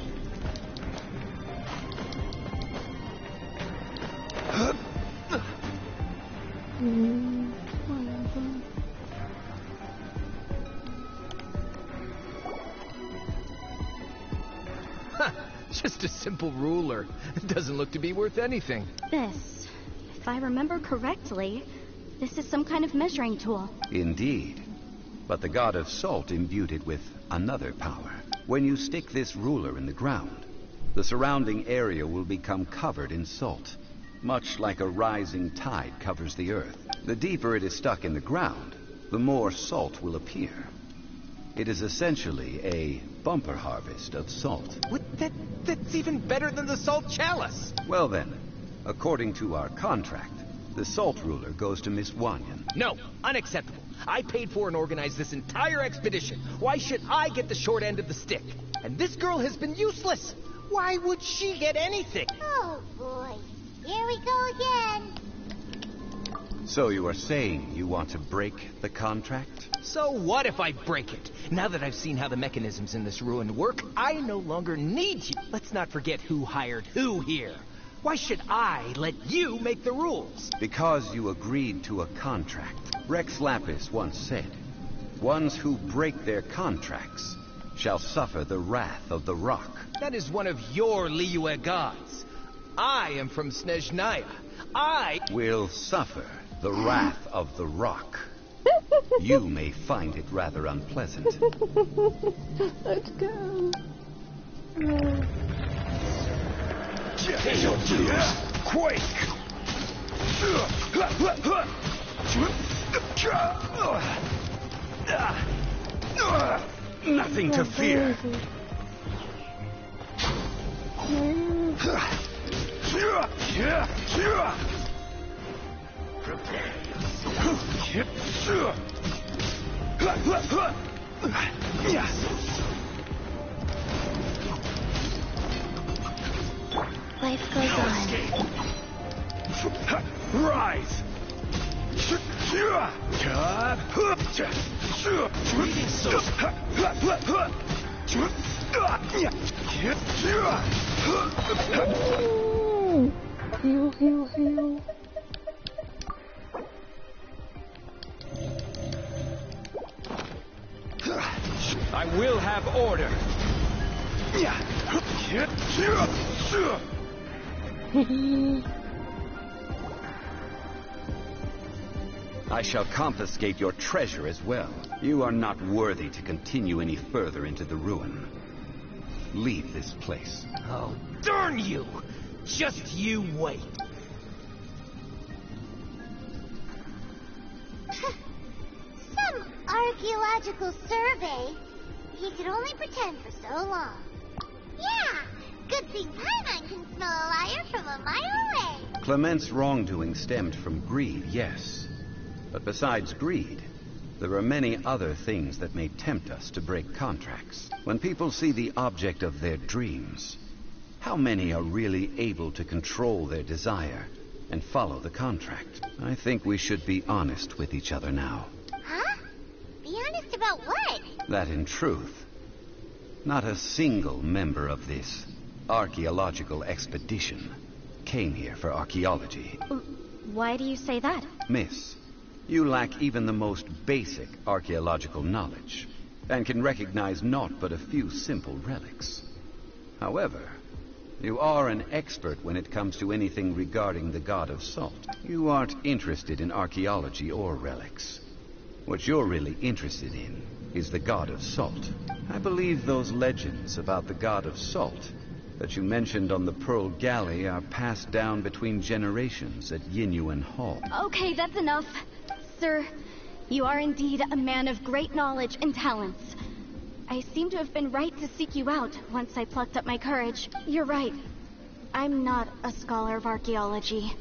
Whatever. Just a simple ruler. It doesn't look to be worth anything. This, if I remember correctly, this is some kind of measuring tool. Indeed. But the god of salt imbued it with another power. When you stick this ruler in the ground, the surrounding area will become covered in salt, much like a rising tide covers the earth. The deeper it is stuck in the ground, the more salt will appear. It is essentially a bumper harvest of salt. What? That's even better than the salt chalice! Well then, according to our contract, the salt ruler goes to Miss Wanyan. No, unacceptable. I paid for and organized this entire expedition. Why should I get the short end of the stick? And this girl has been useless. Why would she get anything? Oh, boy. Here we go again. So you are saying you want to break the contract? So what if I break it? Now that I've seen how the mechanisms in this ruin work, I no longer need you. Let's not forget who hired who here. Why should I let you make the rules? Because you agreed to a contract. Rex Lapis once said, "Ones who break their contracts shall suffer the wrath of the rock." That is one of your Liyue gods. I am from Snezhnaya. I will suffer the wrath of the rock. You may find it rather unpleasant. Let's go. Get your dues. Quake! Nothing to fear. Life goes on. Rise! Heal, heal, heal. I will have order. I shall confiscate your treasure as well. You are not worthy to continue any further into the ruin. Leave this place. Oh, darn you! Just you wait. Some archaeological survey. He could only pretend for so long. Yeah, good thing Paimon can smell a liar from a mile away. Clement's wrongdoing stemmed from greed, yes. But besides greed, there are many other things that may tempt us to break contracts. When people see the object of their dreams, how many are really able to control their desire and follow the contract? I think we should be honest with each other now. Huh? Be honest about what? That in truth, not a single member of this archaeological expedition came here for archaeology. Why do you say that? Miss, you lack even the most basic archaeological knowledge, and can recognize naught but a few simple relics. However, you are an expert when it comes to anything regarding the god of salt. You aren't interested in archaeology or relics. What you're really interested in is the god of salt. I believe those legends about the god of salt that you mentioned on the Pearl Galley are passed down between generations at Yinyuan Hall. Okay, that's enough. Sir, you are indeed a man of great knowledge and talents. I seem to have been right to seek you out once I plucked up my courage. You're right. I'm not a scholar of archaeology.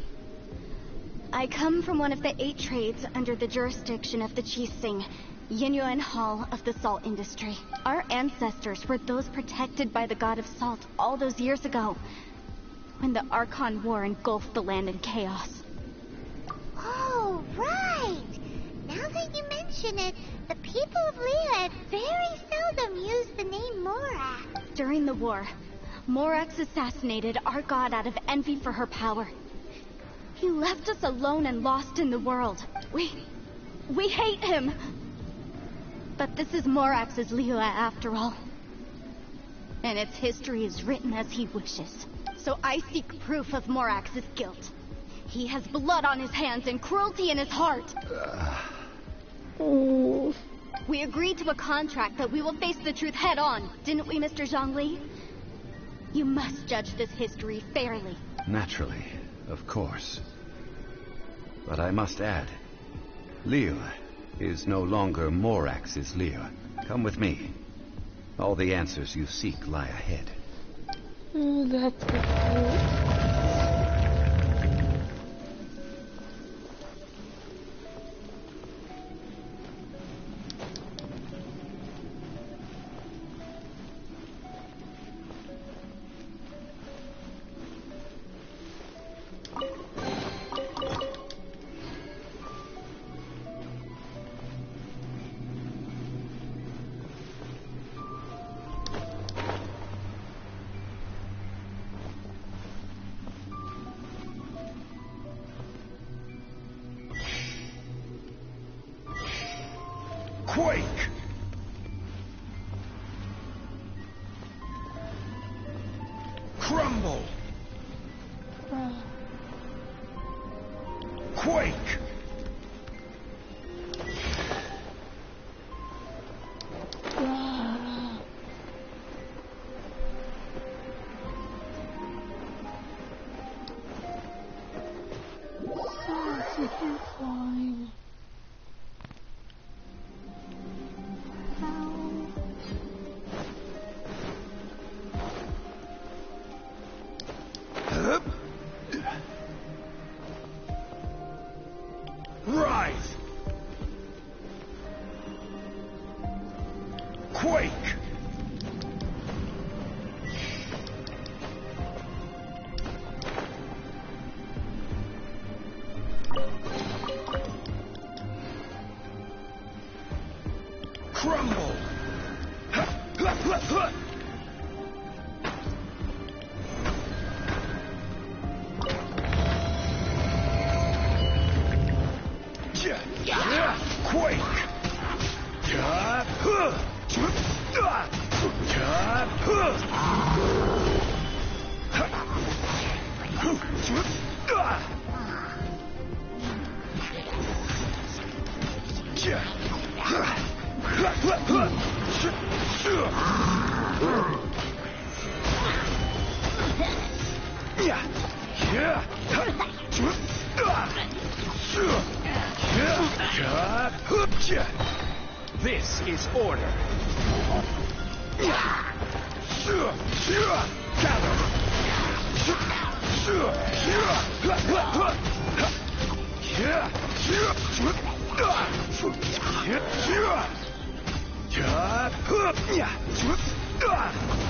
I come from one of the 8 trades under the jurisdiction of the Chising, Yinyuan Hall of the salt industry. Our ancestors were those protected by the god of salt all those years ago, when the Archon War engulfed the land in chaos. Oh, right. Now that you mention it, the people of Liyue very seldom use the name Morax. During the war, Morax assassinated our god out of envy for her power. He left us alone and lost in the world. We hate him. But this is Morax's Liyue after all. And its history is written as he wishes. So I seek proof of Morax's guilt. He has blood on his hands and cruelty in his heart. Oh. We agreed to a contract that we will face the truth head on, didn't we, Mr. Zhongli? You must judge this history fairly. Naturally, of course. But I must add, Liyue is no longer Morax's Liyue. Come with me. All the answers you seek lie ahead. That's good. Quake! Crumble! Quake! She keeps flying. Rise! Quake! Crumble! Quake! This is order.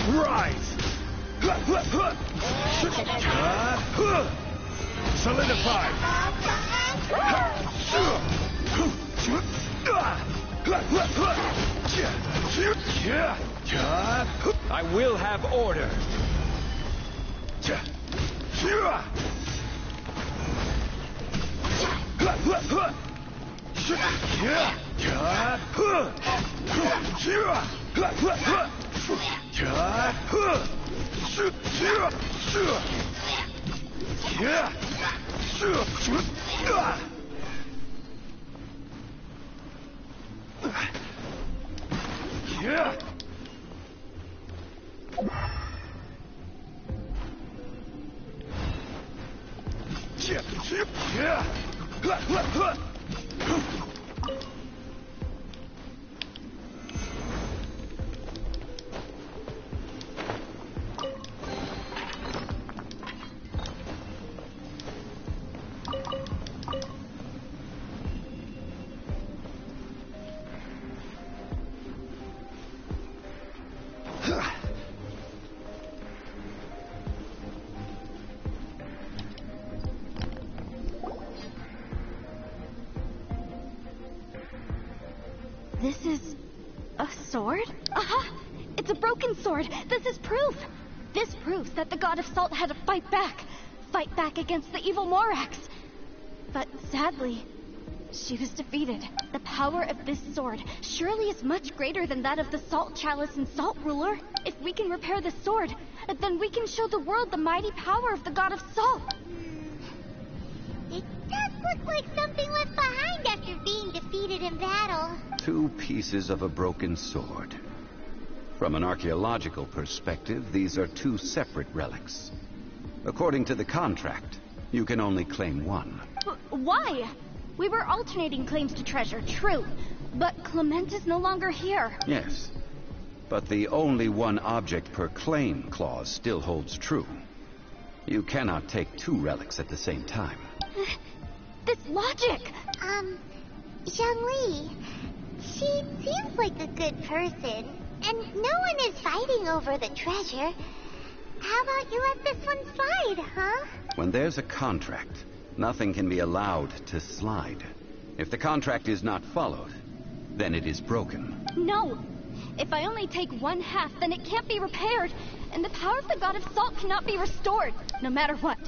Rise! Solidify! I will have order. This is a sword? Aha! It's a broken sword. This is proof. This proves that the god of salt had to fight back against the evil Morax. But sadly, she was defeated. The power of this sword surely is much greater than that of the Salt Chalice and Salt Ruler. If we can repair the sword, then we can show the world the mighty power of the god of salt. It does Looks like something left behind after being defeated in battle. 2 pieces of a broken sword. From an archaeological perspective, these are 2 separate relics. According to the contract, you can only claim 1. Why? We were alternating claims to treasure, true. But Clement is no longer here. Yes. But the only 1 object per claim clause still holds true. You cannot take 2 relics at the same time. This logic! Zhongli, she seems like a good person, and no one is fighting over the treasure. How about you let this one slide, huh? When there's a contract, nothing can be allowed to slide. If the contract is not followed, then it is broken. No! If I only take 1/2, then it can't be repaired, and the power of the God of Salt cannot be restored. No matter what,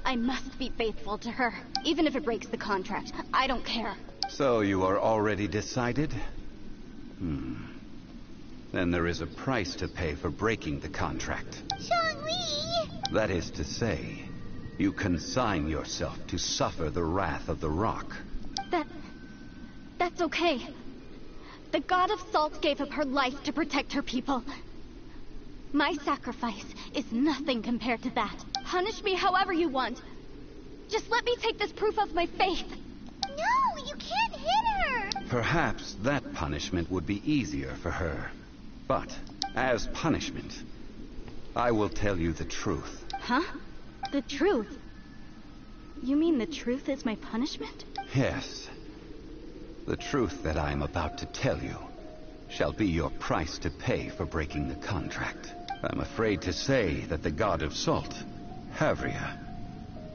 I must be faithful to her. Even if it breaks the contract, I don't care. So you are already decided? Then there is a price to pay for breaking the contract. Zhongli! That is to say, you consign yourself to suffer the wrath of the rock. That's okay. The God of Salt gave up her life to protect her people. My sacrifice is nothing compared to that. Punish me however you want. Just let me take this proof of my faith. No, you can't hit her! Perhaps that punishment would be easier for her. But, as punishment, I will tell you the truth. Huh? The truth? You mean the truth is my punishment? Yes. The truth that I am about to tell you shall be your price to pay for breaking the contract. I'm afraid to say that the God of Salt, Havria,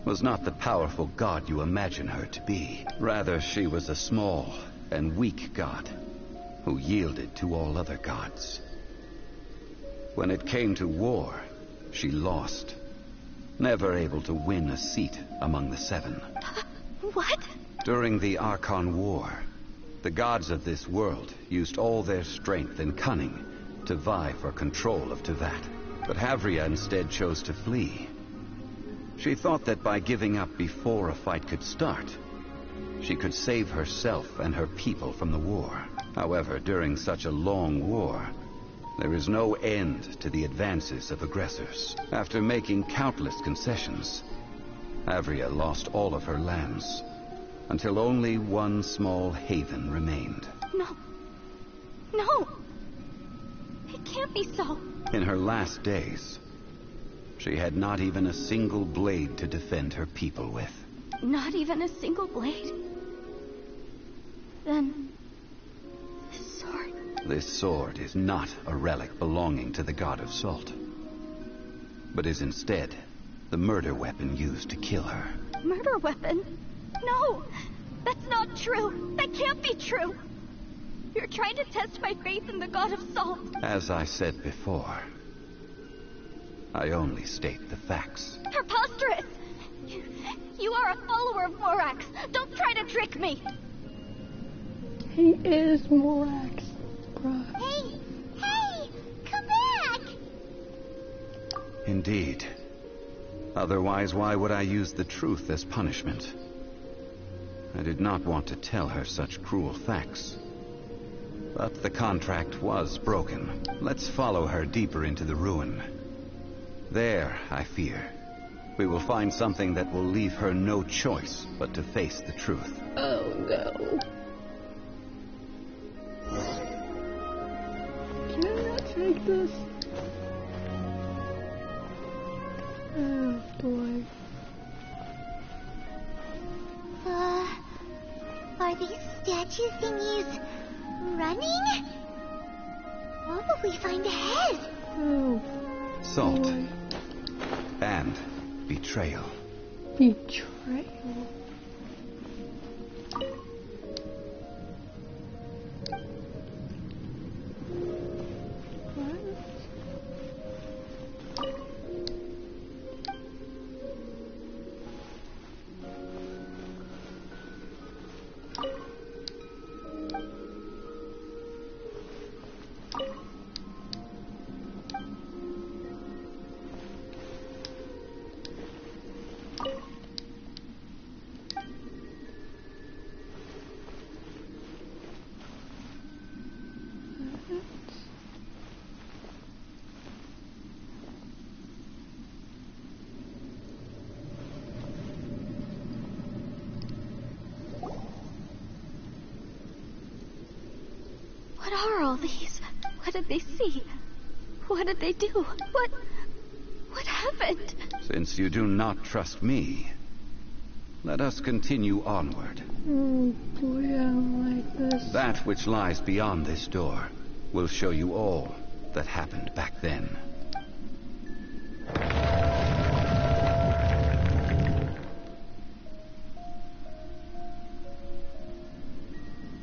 was not the powerful god you imagine her to be. Rather, she was a small and weak god who yielded to all other gods. When it came to war, she lost, never able to win a seat among the 7. What? During the Archon War, the gods of this world used all their strength and cunning to vie for control of Tevat. But Havria instead chose to flee. She thought that by giving up before a fight could start, she could save herself and her people from the war. However, during such a long war, there is no end to the advances of aggressors. After making countless concessions, Havria lost all of her lands, until only one small haven remained. No! It can't be so. In her last days, she had not even a single blade to defend her people with. Not even a single blade? Then... this sword... This sword is not a relic belonging to the God of Salt, but is instead the murder weapon used to kill her. Murder weapon? No! That's not true! That can't be true! You're trying to test my faith in the God of Salt. As I said before, I only state the facts. Preposterous! You are a follower of Morax. Don't try to trick me! He is Morax, bruh. Hey! Come back! Indeed. Otherwise, why would I use the truth as punishment? I did not want to tell her such cruel facts. But the contract was broken. Let's follow her deeper into the ruin. There, I fear, we will find something that will leave her no choice but to face the truth. Oh no. Can I not take this? Oh boy. Are these statue thingies running? What will we find ahead? Oh. Salt. Boy. And betrayal. Betrayal. all these? What did they see? What did they do? What happened? Since you do not trust me, let us continue onward. Oh boy, I don't like this. That which lies beyond this door will show you all that happened back then.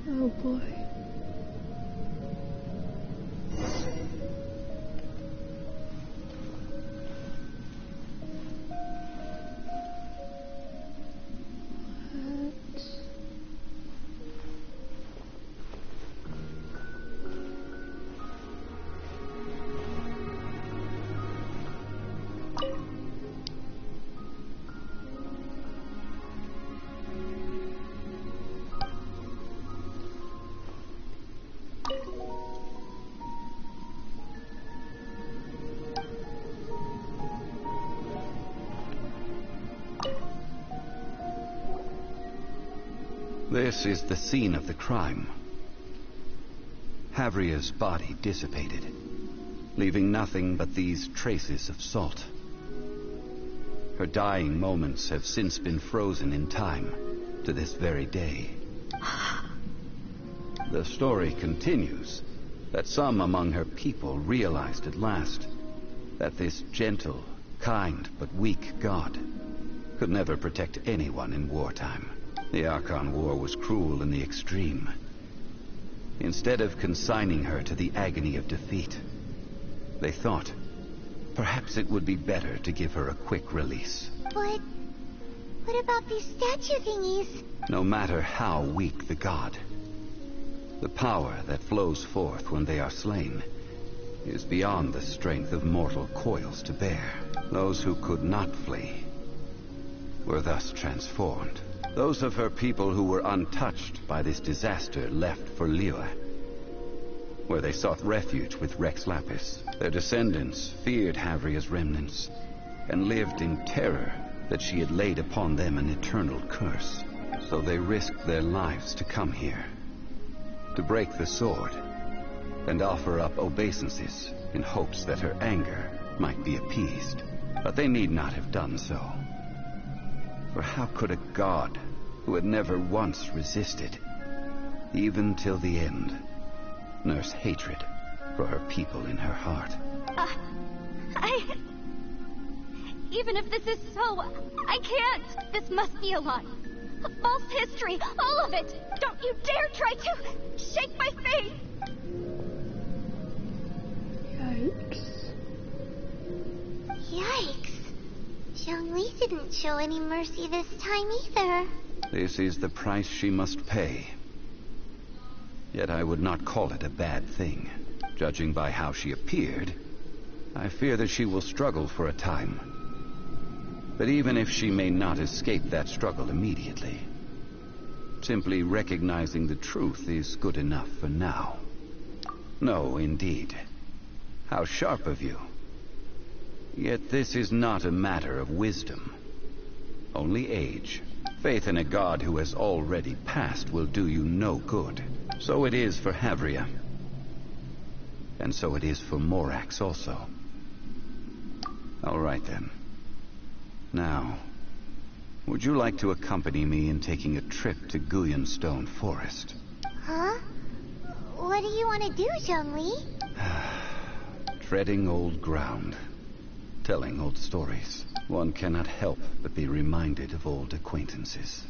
Oh boy. This is the scene of the crime. Havria's body dissipated, leaving nothing but these traces of salt. Her dying moments have since been frozen in time to this very day. The story continues that some among her people realized at last that this gentle, kind, but weak god could never protect anyone in wartime. The Archon War was cruel in the extreme. Instead of consigning her to the agony of defeat, they thought perhaps it would be better to give her a quick release. But what about these statue thingies? No matter how weak the god, the power that flows forth when they are slain is beyond the strength of mortal coils to bear. Those who could not flee were thus transformed. Those of her people who were untouched by this disaster left for Liyue, where they sought refuge with Rex Lapis. Their descendants feared Havria's remnants and lived in terror that she had laid upon them an eternal curse. So they risked their lives to come here, to break the sword and offer up obeisances in hopes that her anger might be appeased. But they need not have done so. For how could a god who had never once resisted, even till the end, nurse hatred for her people in her heart? Even if this is so, I can't. This must be a lie. A false history, all of it. Don't you dare try to shake my faith. Yikes. Yikes. Zhongli didn't show any mercy this time either. This is the price she must pay. Yet I would not call it a bad thing. Judging by how she appeared, I fear that she will struggle for a time. But even if she may not escape that struggle immediately, simply recognizing the truth is good enough for now. No, indeed. How sharp of you. Yet this is not a matter of wisdom, only age. Faith in a god who has already passed will do you no good. So it is for Havria. And so it is for Morax also. All right then. Now, would you like to accompany me in taking a trip to Gullion Stone Forest? Huh? What do you want to do, Zhongli? Treading old ground. Telling old stories. One cannot help but be reminded of old acquaintances.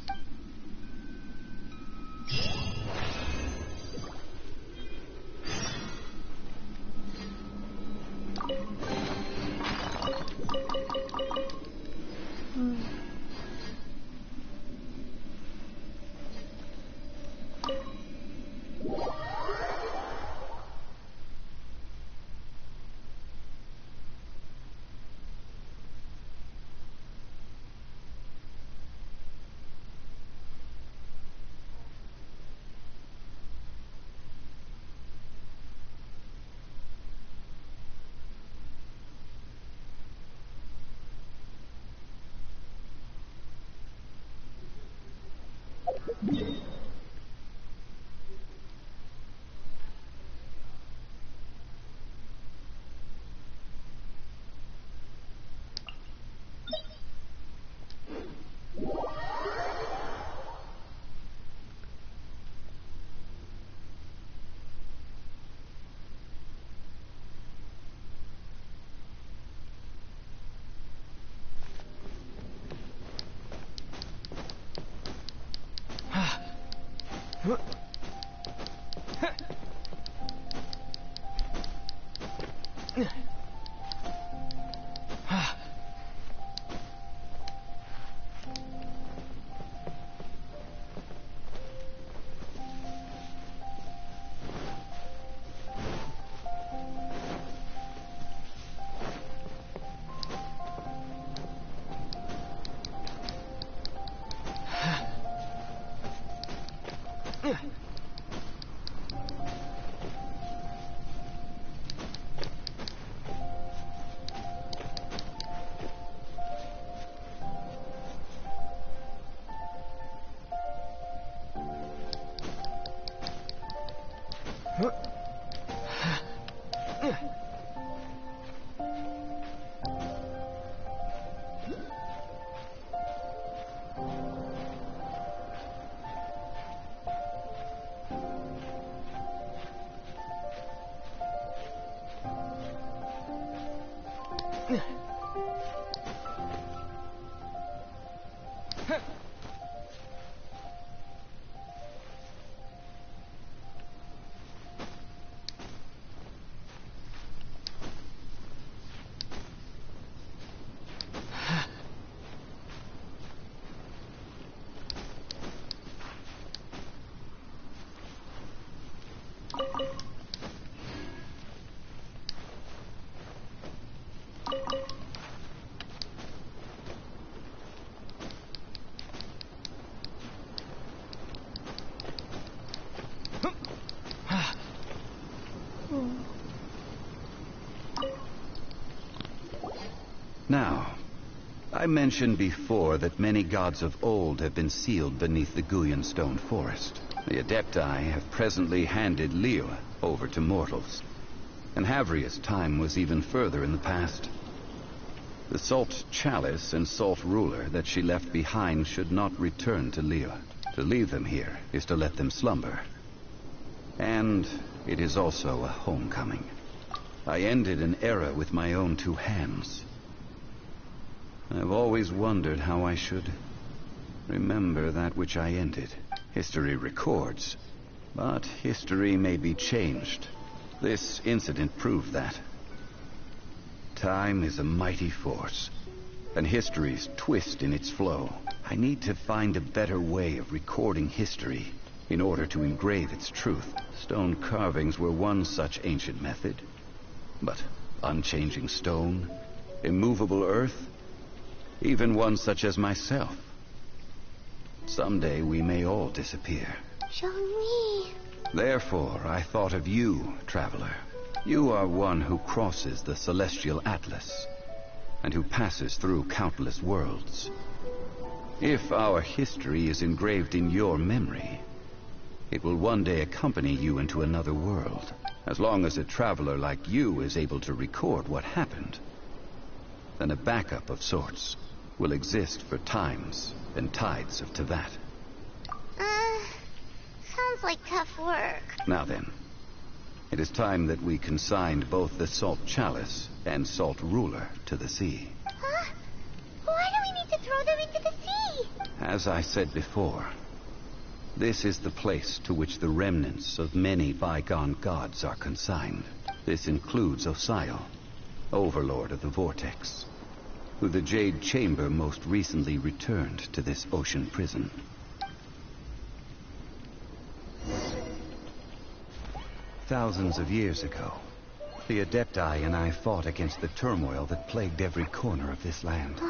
Now, I mentioned before that many gods of old have been sealed beneath the Gullion stone forest. The Adepti have presently handed Liyue over to mortals, and Havria's time was even further in the past. The Salt Chalice and Salt Ruler that she left behind should not return to Liyue. To leave them here is to let them slumber. And it is also a homecoming. I ended an era with my own two hands. I've always wondered how I should remember that which I ended. History records, but history may be changed. This incident proved that. Time is a mighty force, and history's twist in its flow. I need to find a better way of recording history in order to engrave its truth. Stone carvings were one such ancient method, but unchanging stone, immovable earth, even one such as myself. Someday we may all disappear. Jean-Mi. Therefore, I thought of you, traveler. You are one who crosses the celestial atlas, and who passes through countless worlds. If our history is engraved in your memory, it will one day accompany you into another world. As long as a traveler like you is able to record what happened, then a backup of sorts will exist for times and tides of Teyvat. Sounds like tough work. Now then, it is time that we consigned both the Salt Chalice and Salt Ruler to the sea. Huh? Why do we need to throw them into the sea? As I said before, this is the place to which the remnants of many bygone gods are consigned. This includes Osial, Overlord of the Vortex, who the Jade Chamber most recently returned to this ocean prison. Thousands of years ago, the Adepti and I fought against the turmoil that plagued every corner of this land.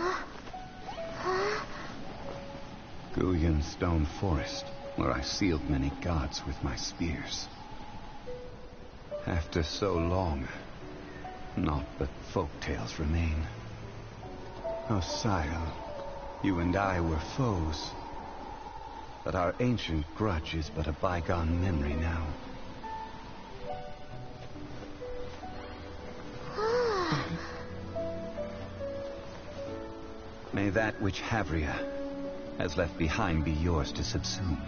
Gullion Stone Forest, where I sealed many gods with my spears. After so long, naught but folk tales remain. Osial, you and I were foes, but our ancient grudge is but a bygone memory now. May that which Havria has left behind be yours to subsume.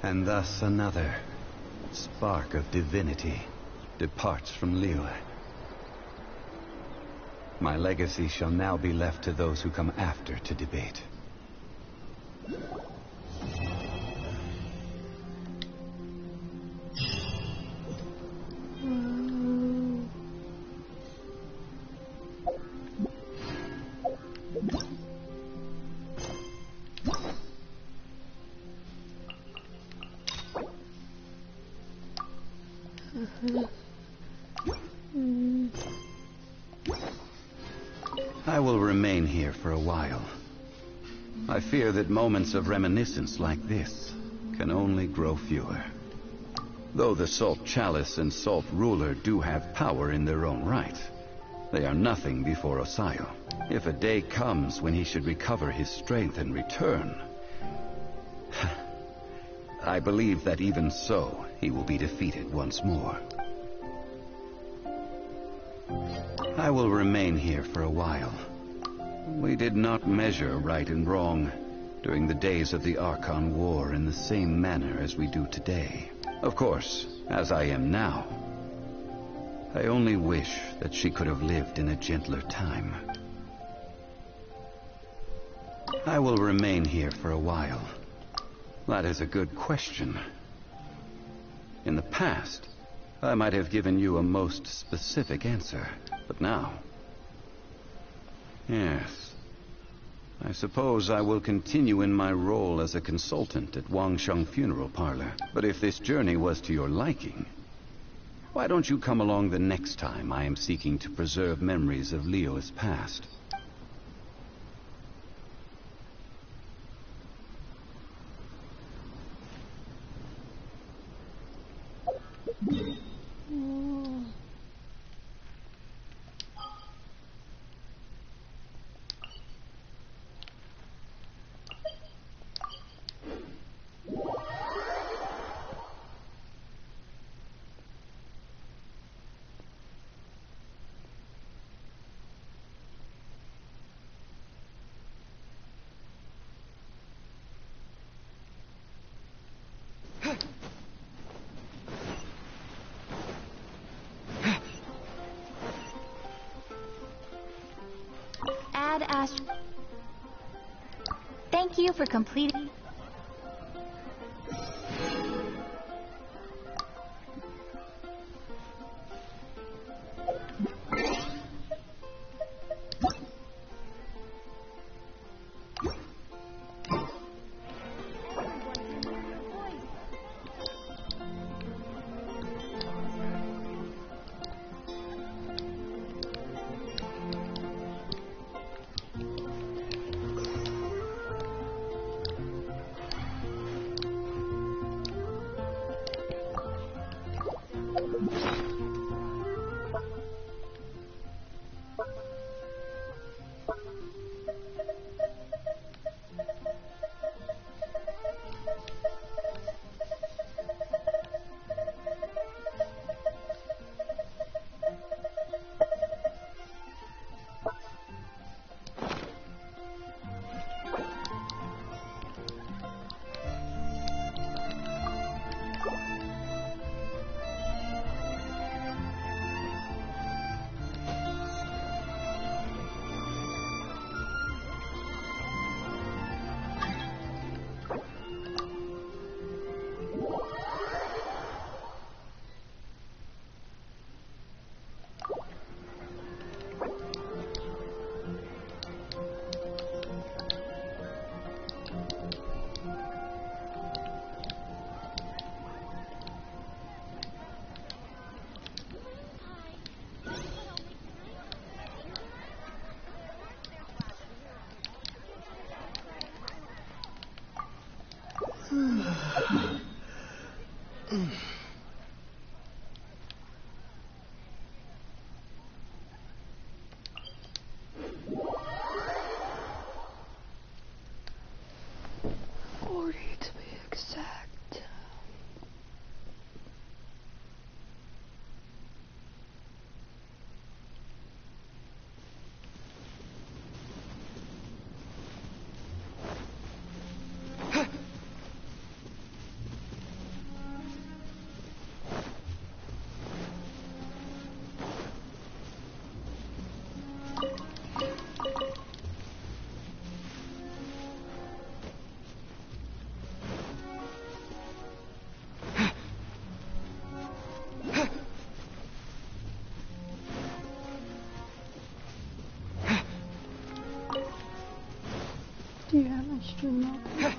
And thus another spark of divinity departs from Liyue. My legacy shall now be left to those who come after to debate. I will remain here for a while. I fear that moments of reminiscence like this can only grow fewer. Though the Salt Chalice and Salt Ruler do have power in their own right, they are nothing before Osayo. If a day comes when he should recover his strength and return, I believe that even so, he will be defeated once more. I will remain here for a while. We did not measure right and wrong during the days of the Archon War in the same manner as we do today. Of course, as I am now, I only wish that she could have lived in a gentler time. I will remain here for a while. That is a good question. In the past, I might have given you a most specific answer, but now... Yes. I suppose I will continue in my role as a consultant at Wangsheng Funeral Parlor. But if this journey was to your liking, why don't you come along the next time I am seeking to preserve memories of Liyue's past? Thank you for completing. Do you have my stream up?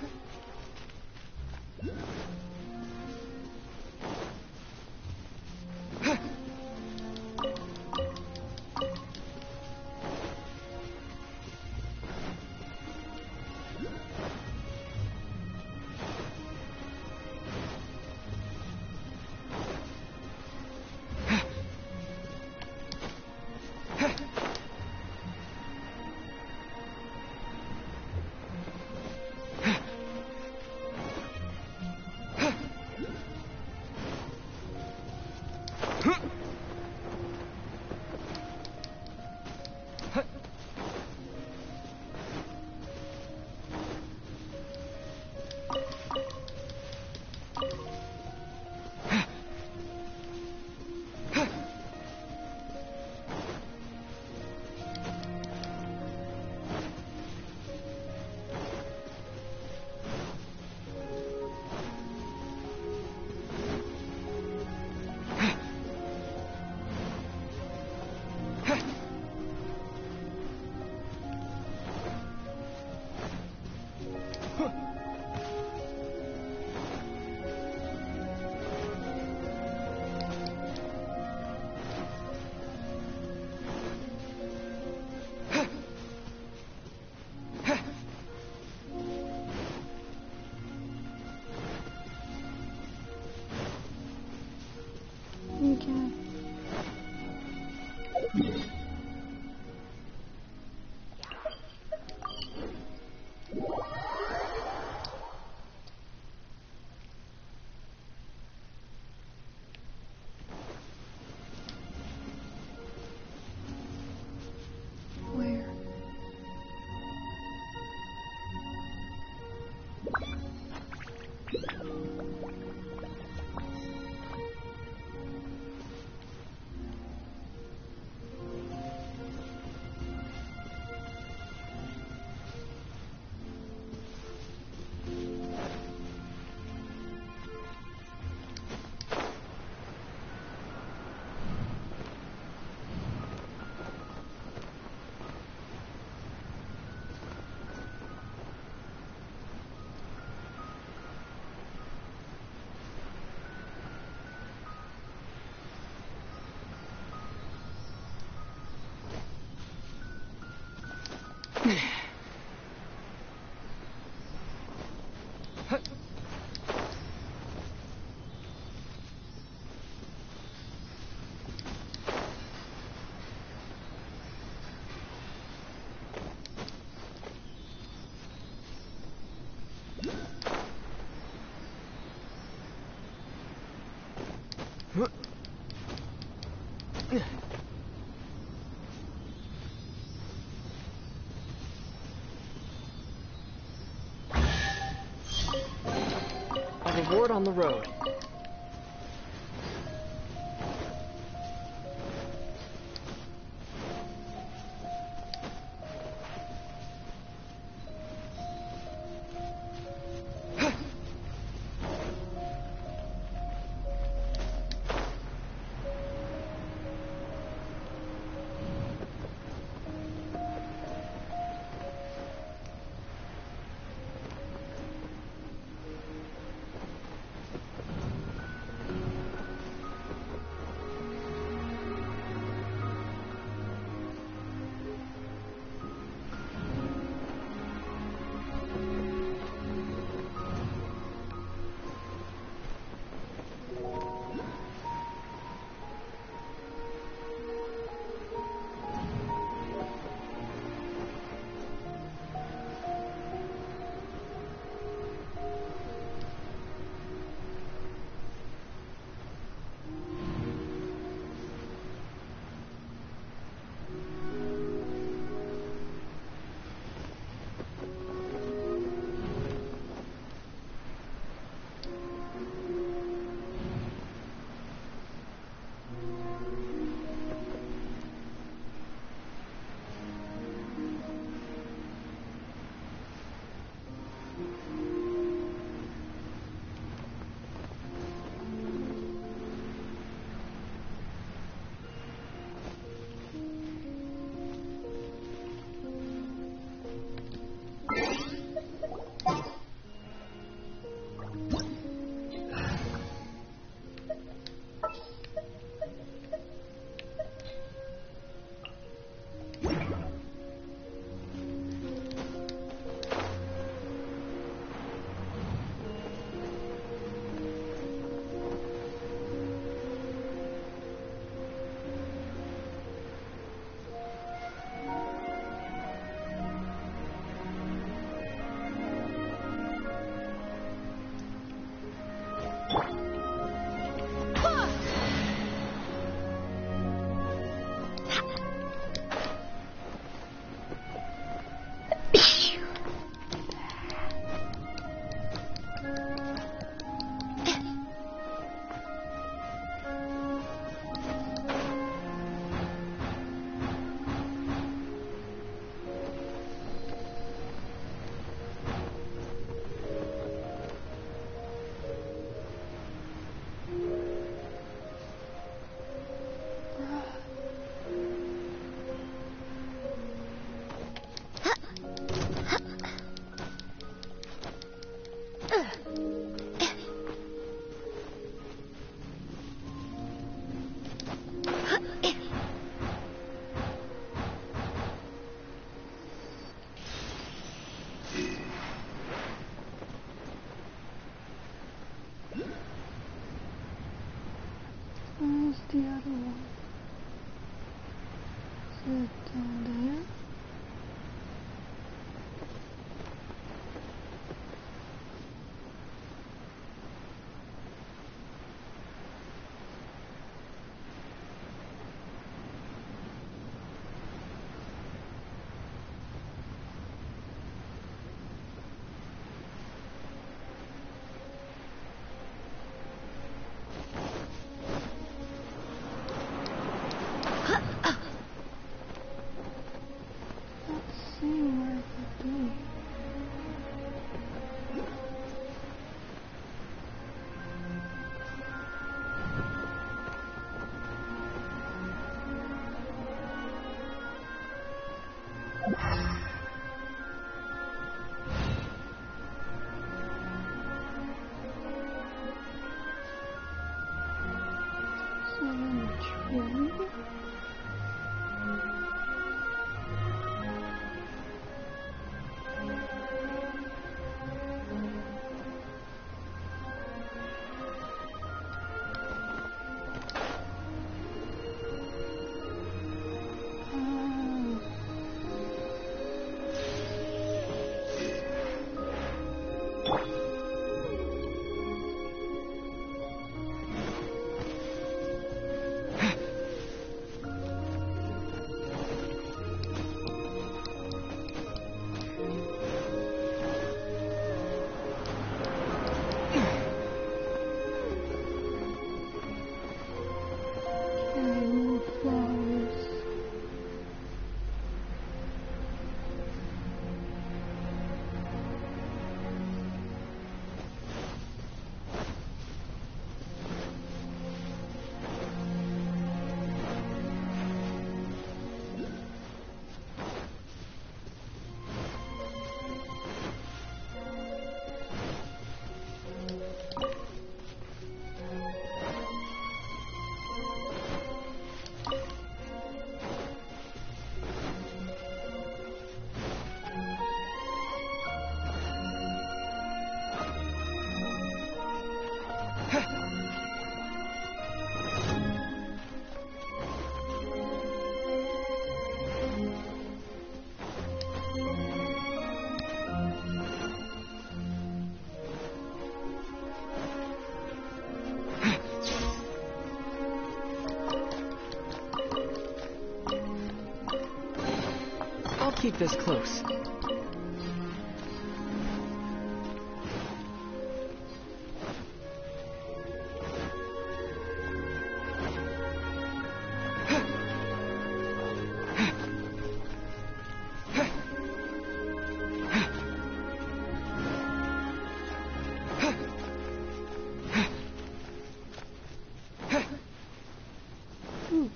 A reward on the road. keep this close.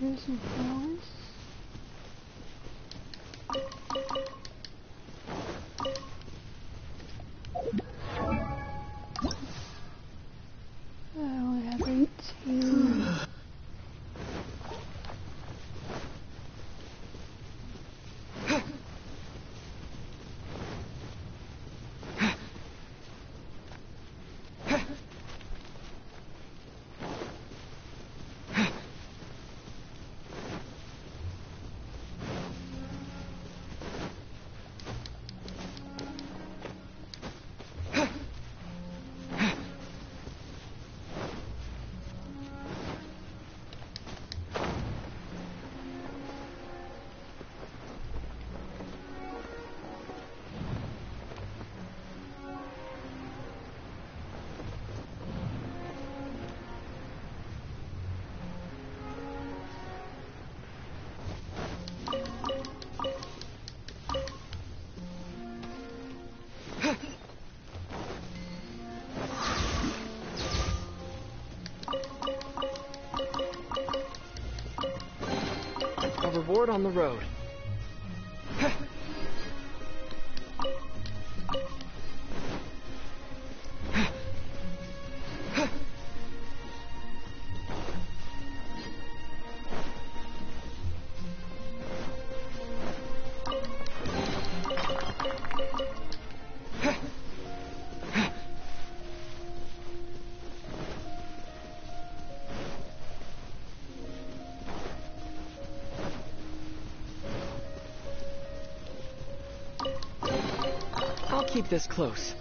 There's some flowers. I only have 18. A reward on the road. I'll keep this close.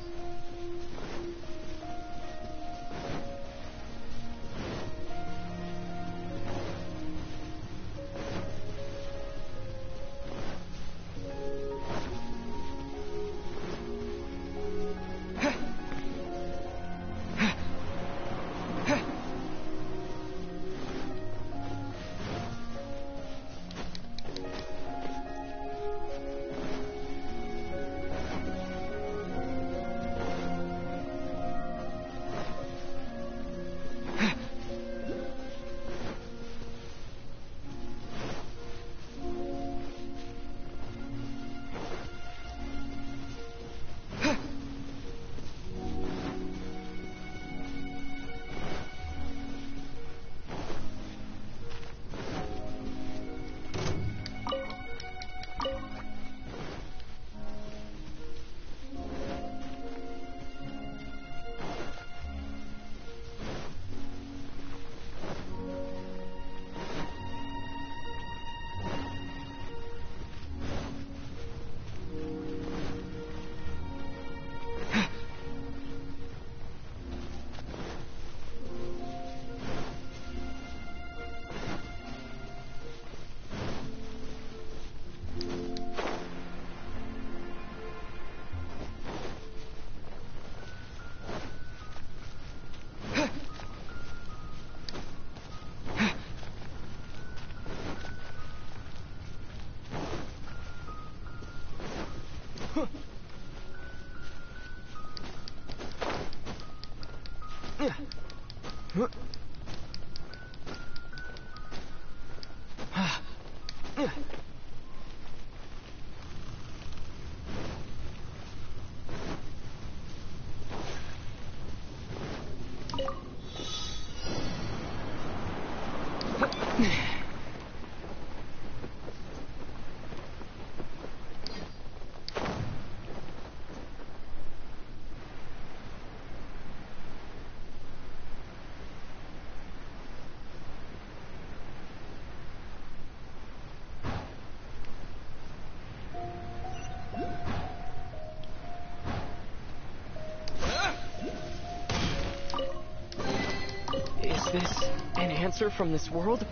Is this an answer from this world?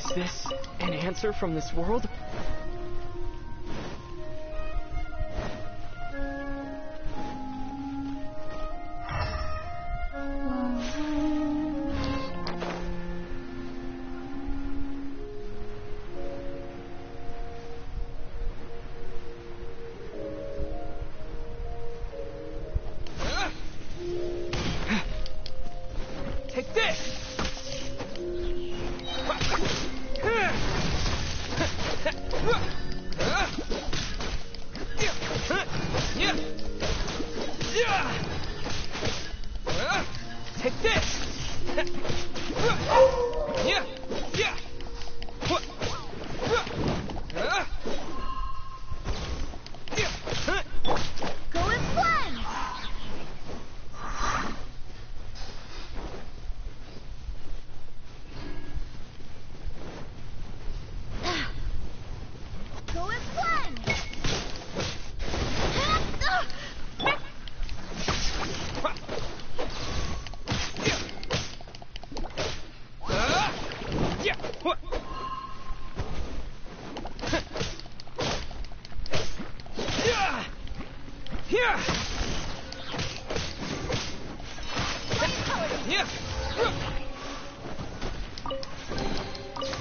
Is this an answer from this world? Take this! Take this! Go in one! Go in one!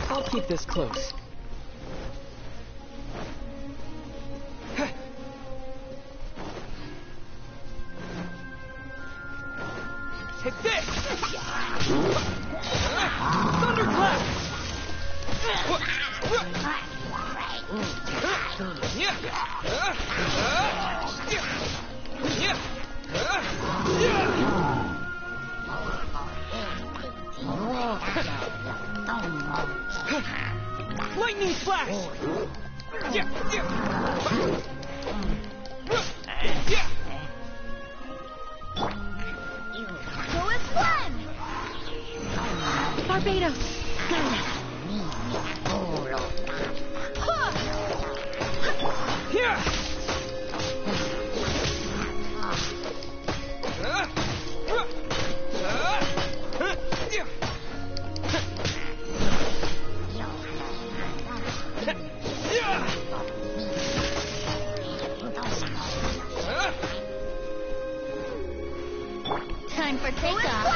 I'll keep this close. Take this! Thunderclap! Lightning flash! Go in one! Barbados! Time for takeoff.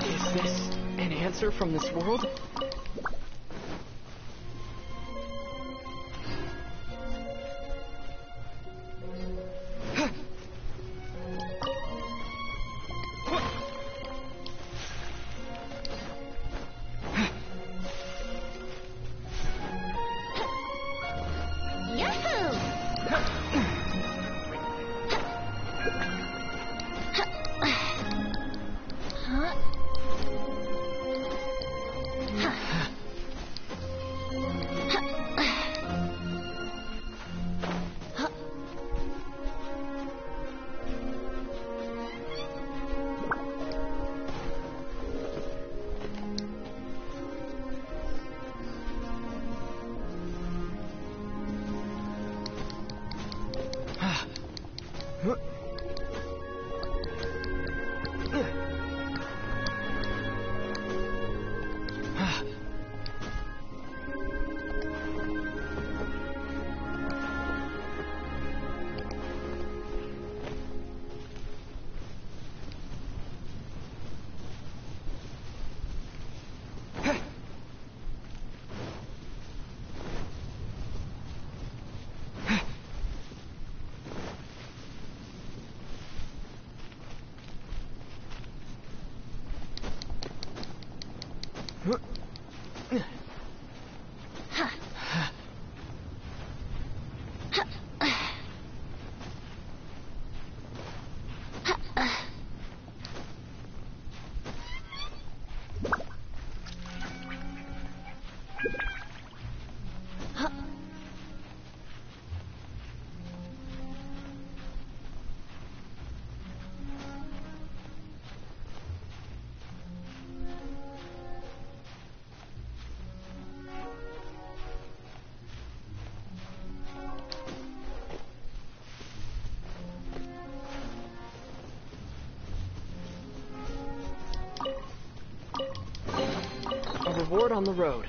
Is this an answer from this world? reward on the road.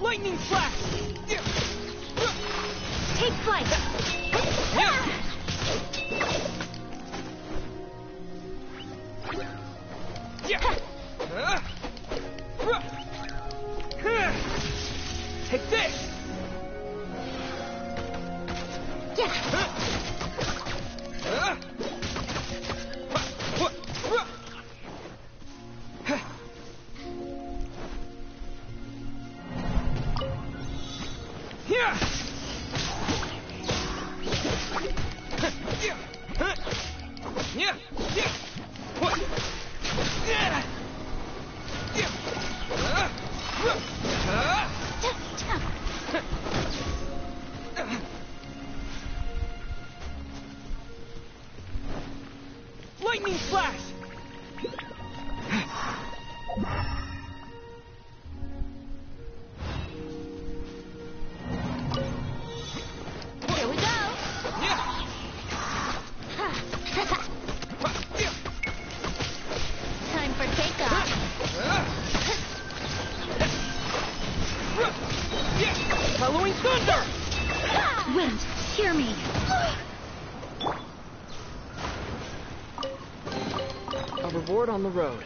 Lightning flash! Take flight! Take this! Lightning flash! Here we go! Time for takeoff. Halloween thunder! Wind, hear me. A reward on the road.